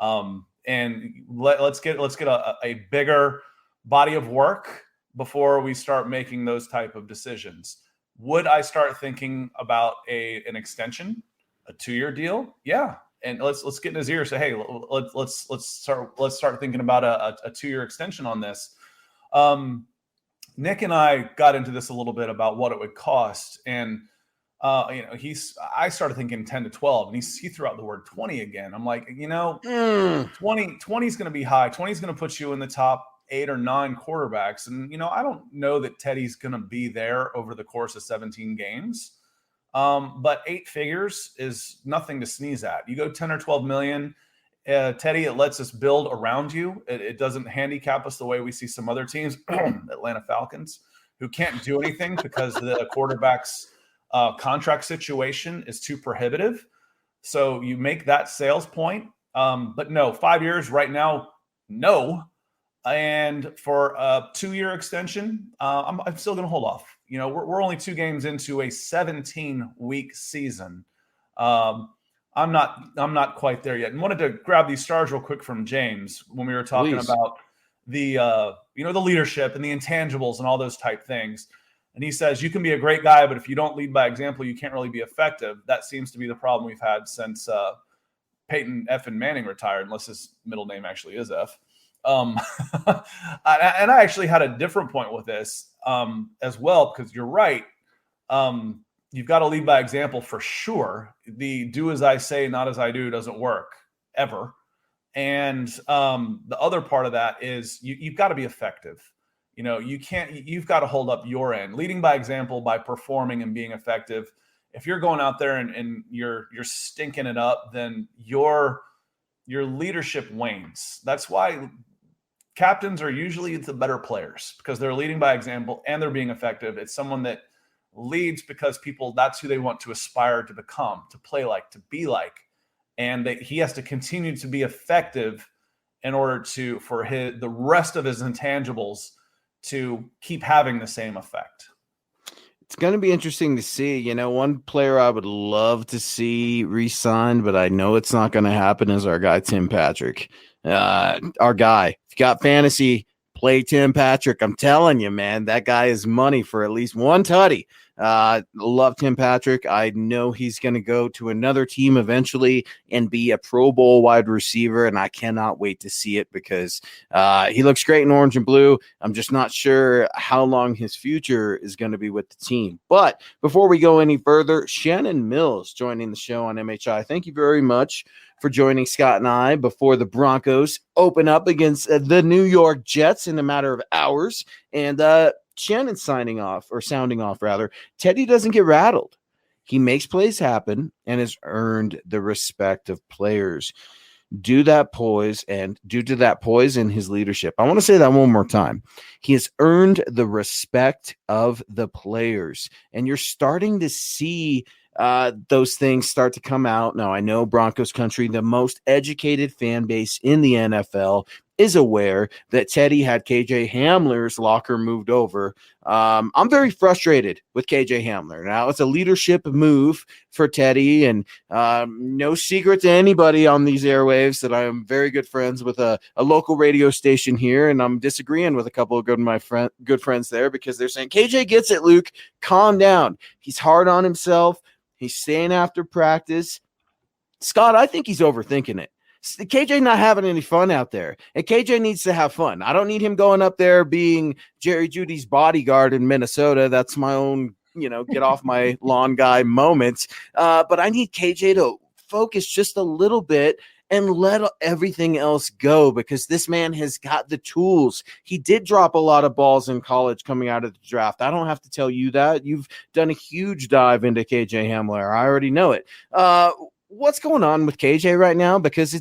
And let's get a bigger body of work before we start making those type of decisions. Would I start thinking about an extension, a 2-year deal? Yeah. And let's get in his ear and say, hey, let's start thinking about a 2-year extension on this. Nick and I got into this a little bit about what it would cost, and I started thinking 10 to 12, and he threw out the word 20 again. I'm like, 20 is going to be high. 20 is going to put you in the top 8 or 9 quarterbacks, and I don't know that Teddy's going to be there over the course of 17 games. But 8 figures is nothing to sneeze at. You go 10 or 12 million, Teddy, it lets us build around you. It doesn't handicap us the way we see some other teams, Atlanta Falcons, who can't do anything because the quarterback's contract situation is too prohibitive. So you make that sales point. But no, 5 years right now, no. And for a 2-year extension, I'm still going to hold off. We're only 2 games into a 17-week season. I'm not quite there yet. And wanted to grab these stars real quick from James when we were talking about the the leadership and the intangibles and all those type things. And he says you can be a great guy, but if you don't lead by example, you can't really be effective. That seems to be the problem we've had since Peyton F. and Manning retired, unless his middle name actually is F. And I actually had a different point with this as well, because you're right. You've got to lead by example for sure. The do as I say, not as I do doesn't work ever. And the other part of that is you've got to be effective. You've got to hold up your end, leading by example by performing and being effective. If you're going out there and you're stinking it up, then your leadership wanes. That's why captains are usually the better players, because they're leading by example and they're being effective. It's someone that leads because that's who they want to aspire to become, to play like, to be like. And he has to continue to be effective in order for the rest of his intangibles to keep having the same effect. It's going to be interesting to see. One player I would love to see re-signed, but I know it's not going to happen, is our guy Tim Patrick. Our guy. If you got fantasy, play Tim Patrick. I'm telling you, man, that guy is money for at least one tutty. Love Tim Patrick. I know he's going to go to another team eventually and be a Pro Bowl wide receiver, and I cannot wait to see it because he looks great in orange and blue. I'm just not sure how long his future is going to be with the team. But before we go any further, Shannon Mills joining the show on MHI. Thank you very much for joining Scott and I before the Broncos open up against the New York Jets in a matter of hours. And Shannon sounding off, Teddy doesn't get rattled. He makes plays happen and has earned the respect of players. Due to that poise in his leadership. I want to say that one more time. He has earned the respect of the players. And you're starting to see those things start to come out. Now, I know Broncos country, the most educated fan base in the NFL, is aware that Teddy had KJ Hamler's locker moved over. I'm very frustrated with KJ Hamler. Now, it's a leadership move for Teddy, and no secret to anybody on these airwaves that I am very good friends with a local radio station here, and I'm disagreeing with a couple of good friends there because they're saying, KJ gets it, Luke. Calm down. He's hard on himself. He's staying after practice. Scott, I think he's overthinking it. KJ not having any fun out there, and KJ needs to have fun. I don't need him going up there being Jerry Judy's bodyguard in Minnesota. That's my own, get off my lawn guy moment. But I need KJ to focus just a little bit and let everything else go, because this man has got the tools. He did drop a lot of balls in college coming out of the draft. I don't have to tell you that. You've done a huge dive into KJ Hamler. I already know it. What's going on with KJ right now? Because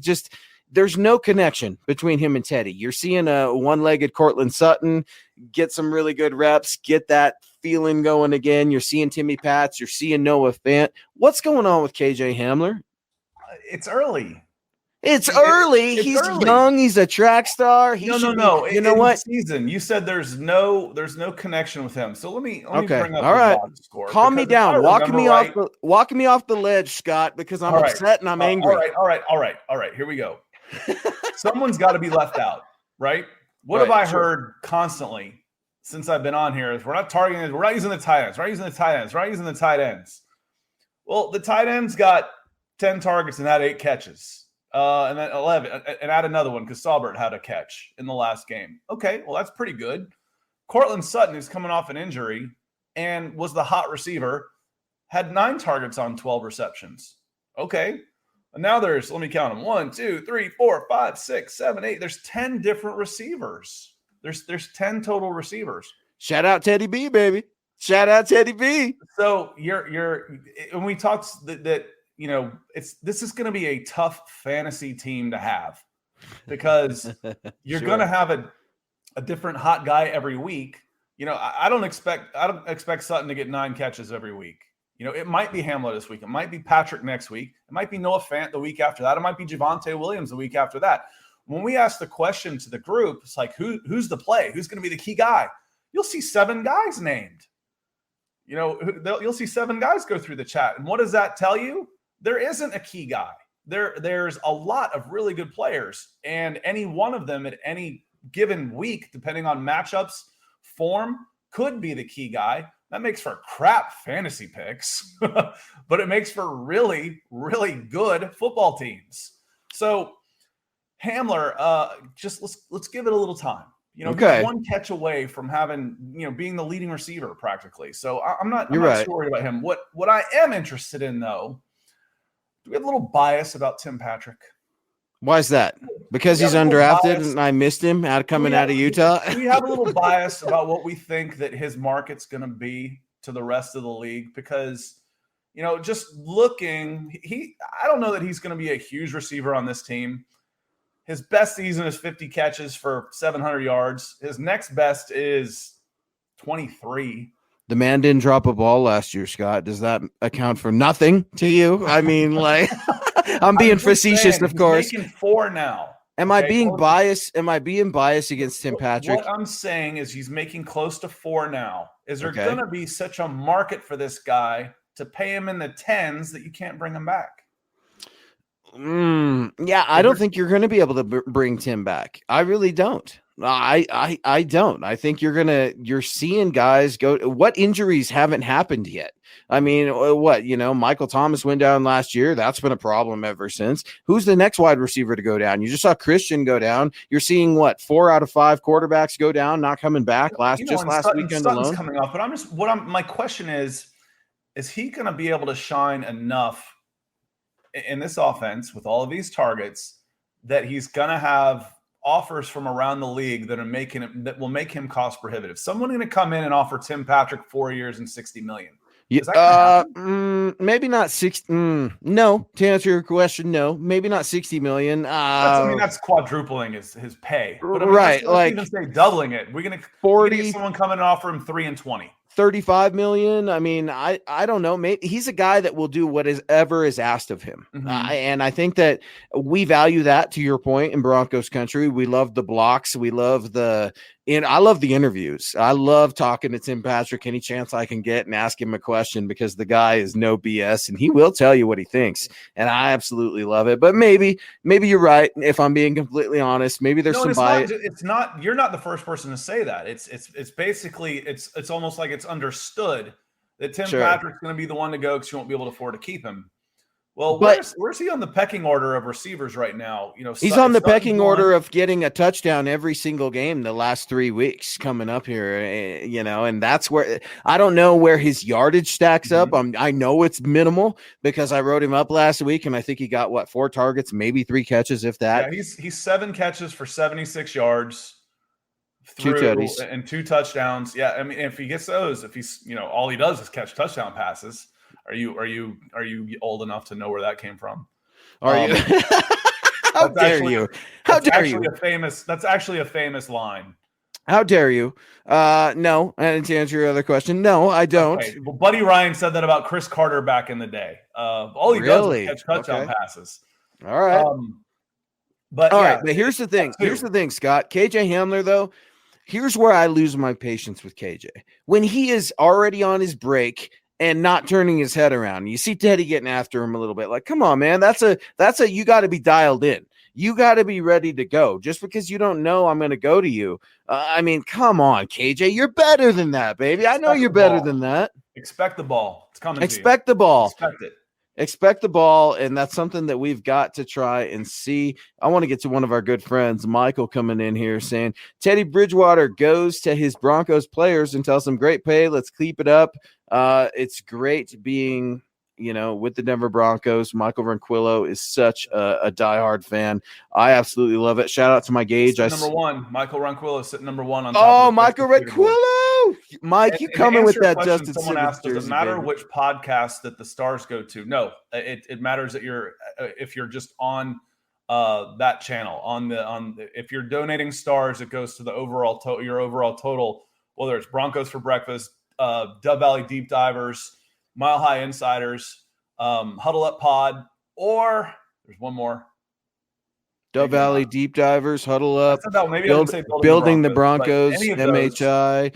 there's no connection between him and Teddy. You're seeing a one-legged Cortland Sutton get some really good reps, get that feeling going again. You're seeing Timmy Pats. You're seeing Noah Fant. What's going on with KJ Hamler? It's early. It's early. He's early. Young. He's a track star. No. You know what? Season. You said there's no connection with him. So let me bring up the box score. Calm me down. Walking me off the ledge, Scott, because I'm upset and I'm angry. All right. Here we go. Someone's got to be left out, right? What have I heard constantly since I've been on here is we're not targeting, we're not using the tight ends. We're not using the tight ends. Well, the tight ends got 10 targets and had 8 catches. And then 11, and add another one because Saubert had a catch in the last game. Okay, well, that's pretty good. Cortland Sutton, who's coming off an injury and was the hot receiver, had 9 targets on 12 receptions. Okay, and now let me count them. 1, 2, 3, 4, 5, 6, 7, 8. There's 10 different receivers. There's 10 total receivers. Shout out Teddy B, baby. Shout out Teddy B. So when we talked that this is going to be a tough fantasy team to have, because you're going to have a different hot guy every week. I don't expect Sutton to get 9 catches every week. It might be Hamler this week. It might be Patrick next week. It might be Noah Fant the week after that. It might be Javonte Williams the week after that. When we ask the question to the group, it's like, who's the play? Who's going to be the key guy? You'll see 7 guys named. You'll see 7 guys go through the chat. And what does that tell you? There isn't a key guy. There's a lot of really good players, and any one of them at any given week, depending on matchups, form, could be the key guy. That makes for crap fantasy picks, but it makes for really, really good football teams. So Hamler, just let's give it a little time. He's one catch away from having, being the leading receiver practically. So I'm not too worried about him. What I am interested in, though, do we have a little bias about Tim Patrick? Why is that? Because he's undrafted and I missed him coming out of Utah? We have a little bias about what we think that his market's going to be to the rest of the league because, just looking, I don't know that he's going to be a huge receiver on this team. His best season is 50 catches for 700 yards. His next best is 23. The man didn't drop a ball last year, Scott. Does that account for nothing to you? I mean, like, I'm being facetious, of course. He's making 4 now. Am I being biased? Am I being biased against Tim Patrick? What I'm saying is he's making close to 4 now. Is there going to be such a market for this guy to pay him in the 10s that you can't bring him back? Yeah, I don't think you're going to be able to bring Tim back. I really don't. I don't. I think you're seeing guys go. What injuries haven't happened yet? I mean, Michael Thomas went down last year. That's been a problem ever since. Who's the next wide receiver to go down? You just saw Christian go down. You're seeing 4 out of 5 quarterbacks go down, not coming back last weekend alone. Coming off, but my question is he going to be able to shine enough in this offense with all of these targets that he's going to have offers from around the league that will make him cost prohibitive? Someone going to come in and offer Tim Patrick 4 years and $60 million. Maybe not 6. No, to answer your question, no, maybe not 60 million. That's quadrupling his pay. But let's even say doubling it. We're going to 40. Someone come in and offer him 3 and 20. 35 million. I mean, I don't know. Maybe he's a guy that will do whatever is asked of him. Mm-hmm. And I think that we value that, to your point, in Broncos country. We love the blocks. We love I love the interviews. I love talking to Tim Patrick any chance I can get and ask him a question because the guy is no BS and he will tell you what he thinks. And I absolutely love it. But maybe you're right. If I'm being completely honest, maybe there's some bias. You're not the first person to say that. It's basically, it's almost like it's understood that Tim Patrick's going to be the one to go because you won't be able to afford to keep him. Well, where's he on the pecking order of receivers right now? He's on the pecking order of getting a touchdown every single game the last 3 weeks coming up here, and that's where I don't know where his yardage stacks up. I know it's minimal because I wrote him up last week and I think he got 4 targets, maybe 3 catches, if that. Yeah, he's 7 catches for 76 yards. 2 tutties and 2 touchdowns. Yeah, I mean, if he gets those, if he's all he does is catch touchdown passes. Are you old enough to know where that came from? Are you? How dare you? How dare you? That's actually a famous line. How dare you? No, and to answer your other question, no, I don't. Okay. Well, Buddy Ryan said that about Chris Carter back in the day. All he does is catch touchdown passes. All right. But here's the thing. Here's the thing, Scott. KJ Hamler, though, here's where I lose my patience with KJ. When he is already on his break and not turning his head around. You see Teddy getting after him a little bit. Like, come on, man. That's a you got to be dialed in. You got to be ready to go. Just because you don't know I'm going to go to you. I mean, come on, KJ. You're better than that, baby. I know you're better than that. Expect the ball. It's coming. Expect the ball. Expect it. Expect the ball, and that's something that we've got to try and see. I want to get to one of our good friends, Michael, coming in here saying, Teddy Bridgewater goes to his Broncos players and tells them, great pay, let's keep it up. It's great being, with the Denver Broncos. Michael Ronquillo is such a diehard fan. I absolutely love it. Shout out to my Gage. Number 1, Michael Ronquillo is sitting number 1 on top. Oh, Michael Ronquillo. Mike, you coming with that Justin Simmons? Someone asked, does it matter which podcast that the stars go to? No, it matters that if you're just on that channel if you're donating stars, it goes to the your overall total. Whether it's Broncos for Breakfast, Dub Valley Deep Divers, Mile High Insiders, Huddle Up Pod, or there's one more. Dub Valley Deep Divers, Huddle Up, building the Broncos, MHI,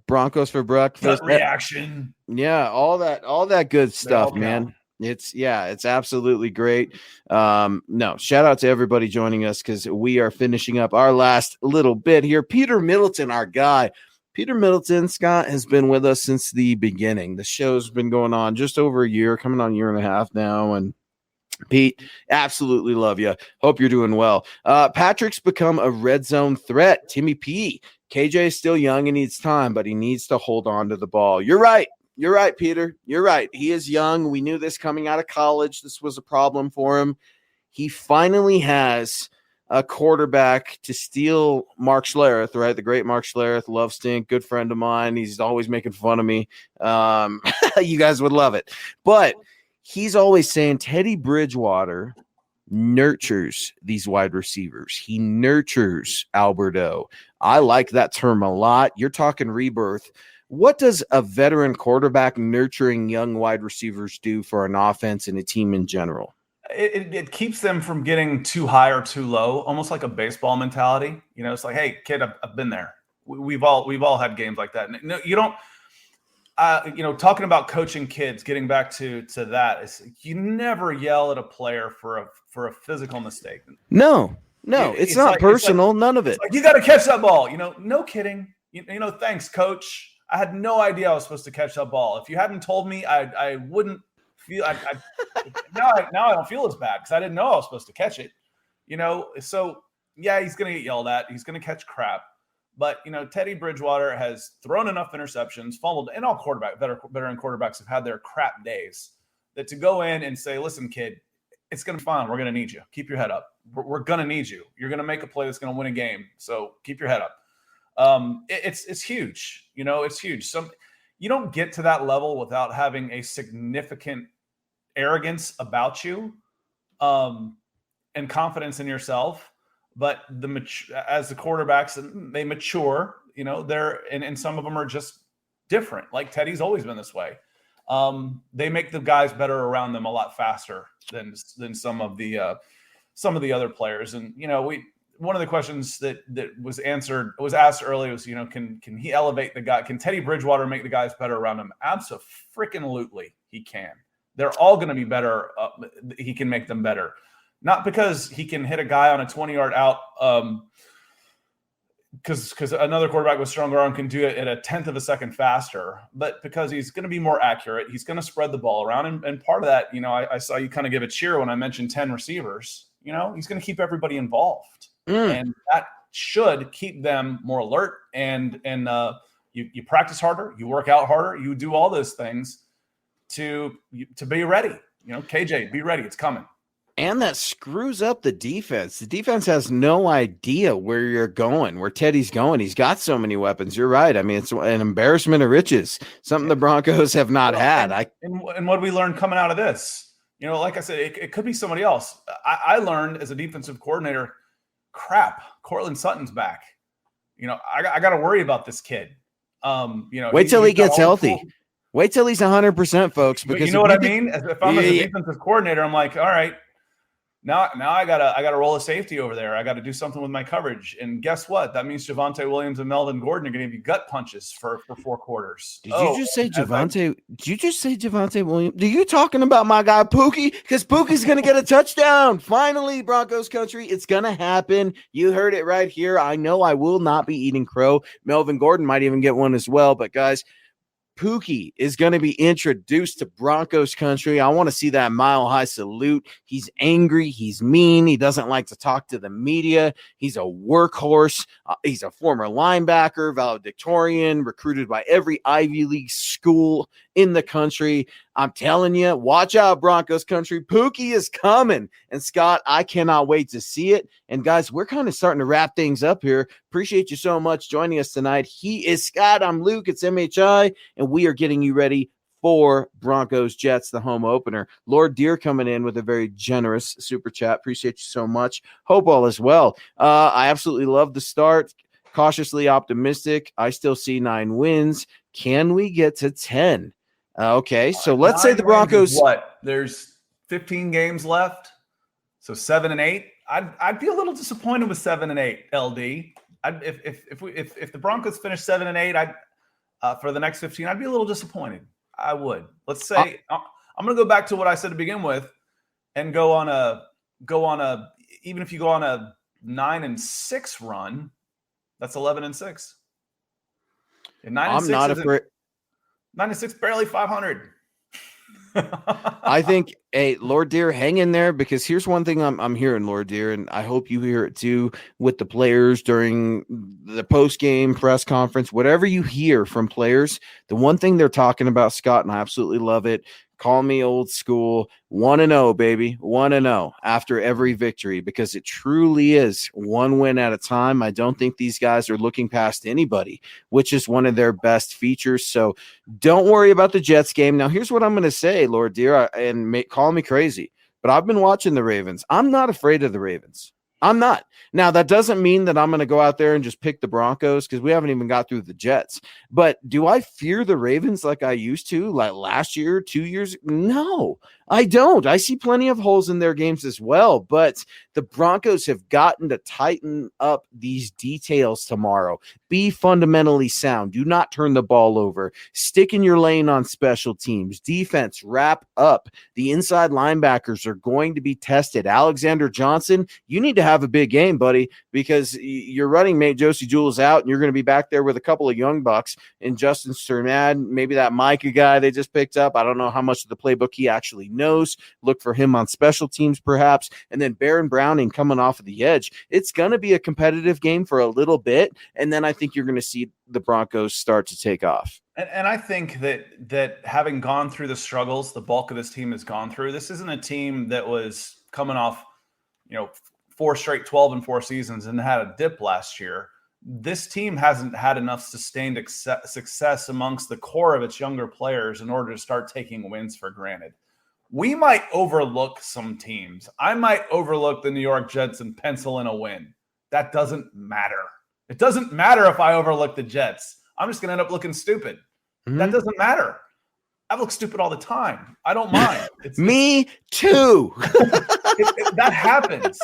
Broncos for Breakfast, reaction. Yeah, all that good stuff, man. It's absolutely great. No, shout out to everybody joining us because we are finishing up our last little bit here. Peter Middleton, our guy. Peter Middleton, Scott, has been with us since the beginning. The show's been going on just over a year, coming on a year and a half now, and Pete, absolutely love you. Hope you're doing well. Patrick's become a red zone threat. Timmy P. KJ is still young and needs time, but he needs to hold on to the ball. You're right. You're right, Peter. You're right. He is young. We knew this coming out of college. This was a problem for him. He finally has a quarterback to steal Mark Schlereth, right? The great Mark Schlereth, love stink, good friend of mine. He's always making fun of me. You guys would love it. But he's always saying Teddy Bridgewater nurtures these wide receivers. He nurtures Alberto. I like that term a lot. You're talking rebirth. What does a veteran quarterback nurturing young wide receivers do for an offense and a team in general? It keeps them from getting too high or too low, almost like a baseball mentality. You know, it's like, hey, kid, I've been there. We've all had games like that. No, you don't. Talking about coaching kids, getting back to that, is you never yell at a player for a physical mistake. No, it's not like, personal. None of it. Like, you got to catch that ball. No kidding. Thanks, coach. I had no idea I was supposed to catch that ball. If you hadn't told me, I wouldn't feel. Now I don't feel as bad because I didn't know I was supposed to catch it. So yeah, he's going to get yelled at. He's going to catch crap. But, Teddy Bridgewater has thrown enough interceptions, fumbled, and all veteran quarterbacks have had their crap days, that to go in and say, listen, kid, it's going to be fine. We're going to need you. Keep your head up. We're going to need you. You're going to make a play that's going to win a game. So keep your head up. It's huge. It's huge. You don't get to that level without having a significant arrogance about you and confidence in yourself. But as the quarterbacks, they mature, and some of them are just different. Like Teddy's always been this way. They make the guys better around them a lot faster than some of the other players. And, one of the questions that was asked earlier was, can he elevate the guy? Can Teddy Bridgewater make the guys better around him? Absolutely, he can. They're all going to be better. He can make them better. Not because he can hit a guy on a 20-yard out, because another quarterback with stronger arm can do it at a tenth of a second faster, but because he's going to be more accurate. He's going to spread the ball around. And part of that, I saw you kind of give a cheer when I mentioned 10 receivers. He's going to keep everybody involved. And that should keep them more alert. And you practice harder, you work out harder, you do all those things to be ready. KJ, be ready. It's coming. And that screws up the defense. The defense has no idea where you're going, where Teddy's going. He's got so many weapons. You're right. I mean, it's an embarrassment of riches, something the Broncos have not had. And what we learned coming out of this, like I said, it could be somebody else. I learned as a defensive coordinator, crap, Cortland Sutton's back. I got to worry about this kid. Wait till he gets healthy. Wait till he's 100%, folks. Because you know what I mean? If I'm a defensive coordinator, I'm like, all right. Now I gotta roll a safety over there. I got to do something with my coverage. And guess what? That means Javonte Williams and Melvin Gordon are going to be gut punches for 4 quarters. Did you just say Javonte Williams? Are you talking about my guy Pookie? Because Pookie's going to get a touchdown. Finally, Broncos country, it's going to happen. You heard it right here. I know I will not be eating crow. Melvin Gordon might even get one as well. But guys, Pookie is going to be introduced to Broncos country. I want to see that mile-high salute. He's angry. He's mean. He doesn't like to talk to the media. He's a workhorse. He's a former linebacker, valedictorian, recruited by every Ivy League school in the country. I'm telling you, watch out, Broncos country. Pookie is coming. And Scott, I cannot wait to see it. And guys, we're kind of starting to wrap things up here. Appreciate you so much joining us tonight. He is Scott. I'm Luke. It's MHI. And we are getting you ready for Broncos Jets, the home opener. Lord Deer coming in with a very generous super chat. Appreciate you so much. Hope all is well. I absolutely love the start. Cautiously optimistic. I still see 9 wins. Can we get to 10? Okay, so let's say the Broncos. There's 15 games left, so 7 and 8. I'd be a little disappointed with 7 and 8. LD. If the Broncos finish 7 and 8, for the next 15, I'd be a little disappointed. I would. Let's say I'm going to go back to what I said to begin with, and go on a even if you go on a 9-6 run, that's 11-6. And 9-6 I'm not afraid. 9-6, barely 500. I think, hey, Lord Deer, hang in there, because here's one thing I'm hearing, Lord Deer, and I hope you hear it too with the players during the post-game press conference. Whatever you hear from players, the one thing they're talking about, Scott, and I absolutely love it. Call me old school, 1-0, baby, 1-0 after every victory, because it truly is one win at a time. I don't think these guys are looking past anybody, which is one of their best features. So don't worry about the Jets game. Now, here's what I'm going to say, Lord Dear, and call me crazy, but I've been watching the Ravens. I'm not afraid of the Ravens. I'm not. Now, that doesn't mean that I'm going to go out there and just pick the Broncos, because we haven't even got through the Jets. But do I fear the Ravens like I used to, like last year, 2 years? No, I don't. I see plenty of holes in their games as well, but the Broncos have gotten to tighten up these details tomorrow. Be fundamentally sound. Do not turn the ball over. Stick in your lane on special teams. Defense, wrap up. The inside linebackers are going to be tested. Alexander Johnson, you need to have a big game, buddy, because your running mate, Josie Jewell, is out, and you're going to be back there with a couple of young bucks and Justin Sternad, maybe that Micah guy they just picked up. I don't know how much of the playbook he actually knows. Look for him on special teams, perhaps. And then Baron Browning coming off of the edge. It's going to be a competitive game for a little bit, and then I think you're going to see the Broncos start to take off. And I think that having gone through the struggles the bulk of this team has gone through, this isn't a team that was coming off, 4 straight 12-4 seasons and had a dip last year. This team hasn't had enough sustained success amongst the core of its younger players in order to start taking wins for granted. We might overlook some teams. I might overlook the New York Jets and pencil in a win. That doesn't matter. It doesn't matter if I overlook the Jets. I'm just going to end up looking stupid. Mm-hmm. That doesn't matter. I look stupid all the time. I don't mind. Me too. That happens.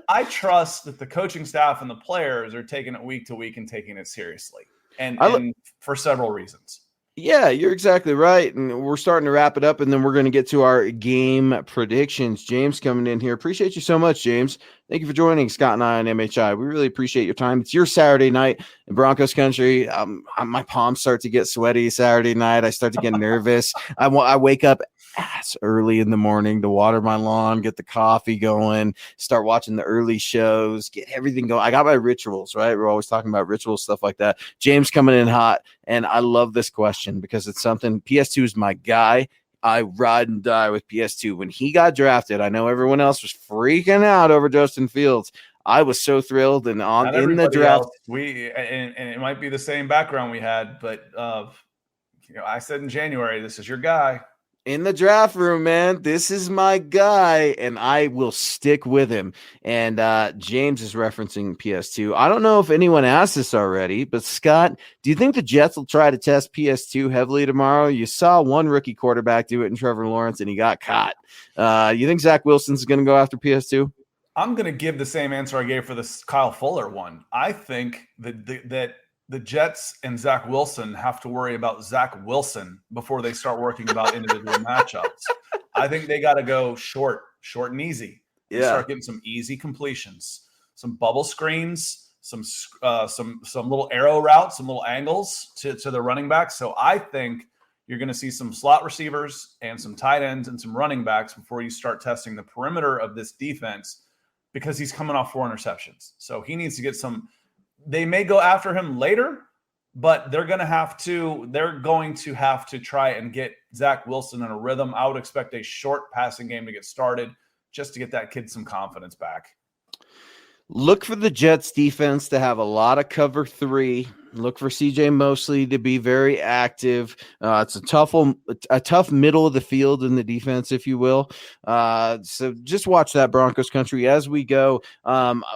I trust that the coaching staff and the players are taking it week to week and taking it seriously, and for several reasons. Yeah, you're exactly right. And we're starting to wrap it up, and then we're going to get to our game predictions. James coming in here. Appreciate you so much, James. Thank you for joining Scott and I on MHI. We really appreciate your time. It's your Saturday night in Broncos country. My palms start to get sweaty Saturday night. I start to get nervous. I wake up ass early in the morning to water my lawn, get the coffee going, start watching the early shows, get everything going. I got my rituals, right? We're always talking about rituals, stuff like that. James coming in hot, and I love this question because it's something. PS2 is my guy. I ride and die with PS2. When he got drafted, I know everyone else was freaking out over Justin Fields. I was so thrilled, and in the draft, and it might be the same background we had, but I said in January, this is your guy. In the draft room, man, this is my guy, and I will stick with him. And James is referencing PS2. I don't know if anyone asked this already, but Scott, do you think the Jets will try to test PS2 heavily tomorrow? You saw one rookie quarterback do it in Trevor Lawrence, and he got caught. You think Zach Wilson's going to go after PS2? I'm going to give the same answer I gave for this Kyle Fuller one. I think that the Jets and Zach Wilson have to worry about Zach Wilson before they start working about individual matchups. I think they got to go short and easy. Yeah. Start getting some easy completions, some bubble screens, some little arrow routes, some little angles to the running backs. So I think you're going to see some slot receivers and some tight ends and some running backs before you start testing the perimeter of this defense, because he's coming off 4 interceptions. So he needs to get some. They may go after him later, but they're going to have to try and get Zach Wilson in a rhythm. I would expect a short passing game to get started just to get that kid some confidence back. Look for the Jets defense to have a lot of cover 3. Look for CJ Mosley to be very active. It's a tough middle of the field in the defense, if you will. So just watch that Broncos country as we go.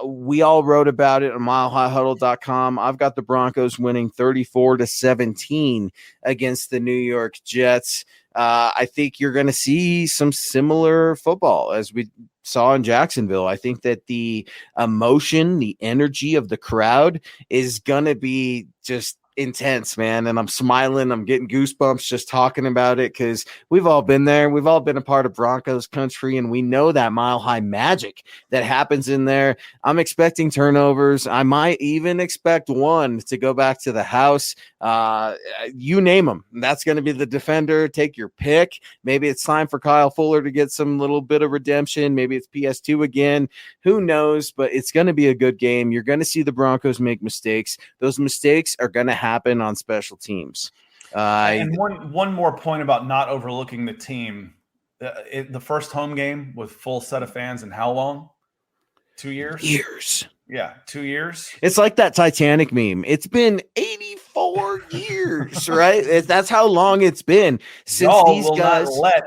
We all wrote about it on milehighhuddle.com. I've got the Broncos winning 34-17 against the New York Jets. I think you're going to see some similar football as we saw in Jacksonville. I think that the emotion, the energy of the crowd is going to be just intense, man. And I'm smiling. I'm getting goosebumps just talking about it because we've all been there. We've all been a part of Broncos country, and we know that Mile High magic that happens in there. I'm expecting turnovers. I might even expect one to go back to the house. You name them. That's going to be the defender. Take your pick. Maybe it's time for Kyle Fuller to get some little bit of redemption. Maybe it's PS2 again. Who knows? But it's going to be a good game. You're going to see the Broncos make mistakes. Those mistakes are going to happen on special teams. And one more point about not overlooking the team. The first home game with full set of fans in how long? 2 years? Years. Yeah, 2 years. It's like that Titanic meme. It's been 84 years, right? That's how long it's been since these guys not let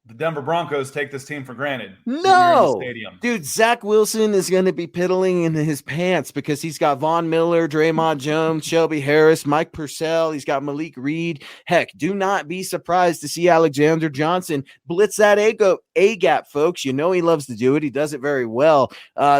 the Denver Broncos take this team for granted. No, dude, Zach Wilson is going to be piddling in his pants because he's got Von Miller, Draymond Jones, Shelby Harris, Mike Purcell. He's got Malik Reed. Heck, do not be surprised to see Alexander Johnson blitz that A-gap, folks. You know he loves to do it. He does it very well.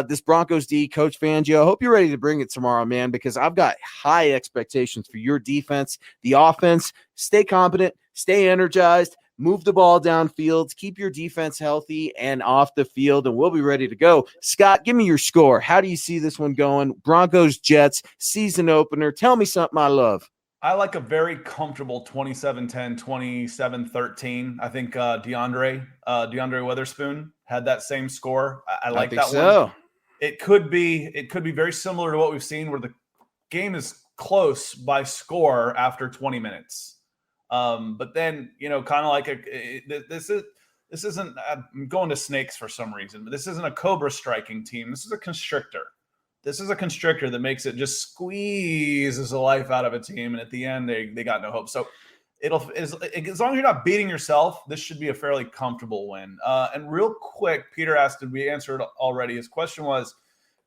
This Broncos D, Coach Fangio, I hope you're ready to bring it tomorrow, man, because I've got high expectations for your defense. The offense, stay competent, stay energized, move the ball downfield, keep your defense healthy and off the field, and we'll be ready to go. Scott, give me your score. How do you see this one going? Broncos, Jets, season opener. Tell me something I love. I like a very comfortable 27-10, 27-13. I think DeAndre Witherspoon had that same score. I like that so. One. It could be very similar to what we've seen where the game is close by score after 20 minutes. But then, kind of like this isn't, I'm going to snakes for some reason, but this isn't a cobra striking team. This is a constrictor. This is a constrictor that makes it just squeezes the life out of a team. And at the end, they got no hope. So as long as you're not beating yourself, this should be a fairly comfortable win. And real quick, Peter asked, did we answer it already? His question was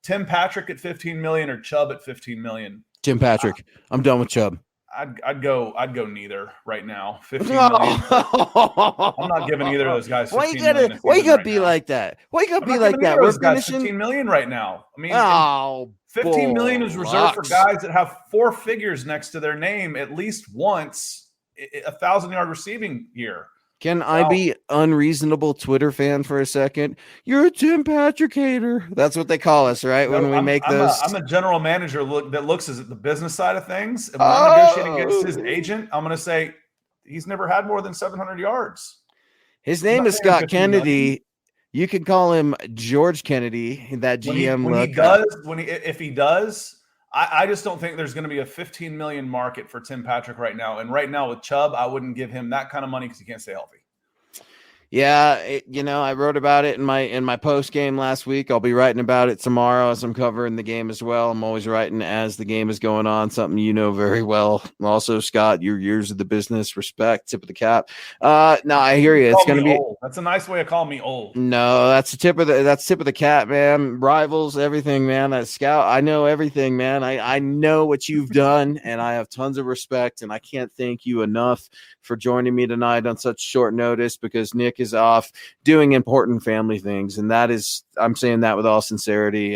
Tim Patrick at 15 million or Chubb at 15 million? Tim Patrick. I'm done with Chubb. I'd go neither right now. 15 million. I'm not giving either of those guys 15 million. Why you gotta be like that? Why you gotta be like that? We're finishing 15 million right now. I mean, 15 million is reserved for guys that have four figures next to their name at least once, 1,000-yard receiving year. Can I be unreasonable Twitter fan for a second? You're a Tim Patrick hater. That's what they call us, right? When we make those. I'm a general manager that looks at the business side of things. And when I'm negotiating against his agent, I'm going to say he's never had more than 700 yards. His name is Scott Kennedy. Million. You can call him George Kennedy. That GM if he does. I just don't think there's going to be a 15 million market for Tim Patrick right now. And right now with Chubb, I wouldn't give him that kind of money because he can't stay healthy. Yeah, I wrote about it in my post game last week. I'll be writing about it tomorrow as I'm covering the game as well. I'm always writing as the game is going on, something you know very well. Also, Scott, your years of the business, respect, tip of the cap. No, I hear you. It's going to be old. That's a nice way of calling me old. No, that's tip of the cap, man. Rivals, everything, man. That Scout, I know everything, man. I know what you've done, and I have tons of respect, and I can't thank you enough for joining me tonight on such short notice because Nick is off doing important family things. And that is, I'm saying that with all sincerity.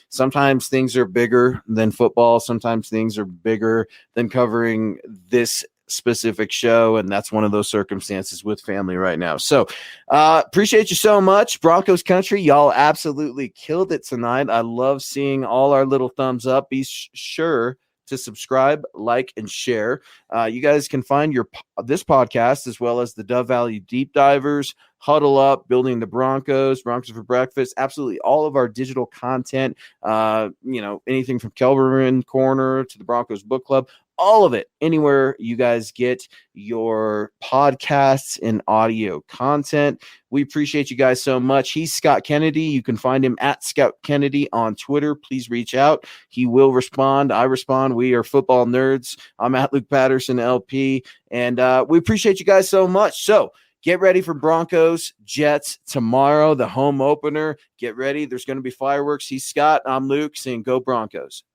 Sometimes things are bigger than football. Sometimes things are bigger than covering this specific show. And that's one of those circumstances with family right now. So appreciate you so much. Broncos country. Y'all absolutely killed it tonight. I love seeing all our little thumbs up. Be sure to subscribe, like, and share. You guys can find this podcast as well as the Dove Valley Deep Divers, Huddle Up, Building the Broncos for Breakfast, absolutely all of our digital content, anything from Kelberman Corner to the Broncos Book Club, all of it, anywhere you guys get your podcasts and audio content. We appreciate you guys so much. He's Scott Kennedy. You can find him at Scott Kennedy on Twitter. Please reach out. He will respond. I respond. We are football nerds. I'm at Luke Patterson, LP. And we appreciate you guys so much. So get ready for Broncos, Jets tomorrow, the home opener. Get ready. There's going to be fireworks. He's Scott. I'm Luke saying go Broncos.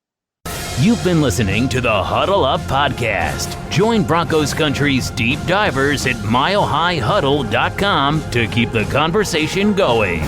You've been listening to the Huddle Up Podcast. Join Broncos Country's deep divers at milehighhuddle.com to keep the conversation going.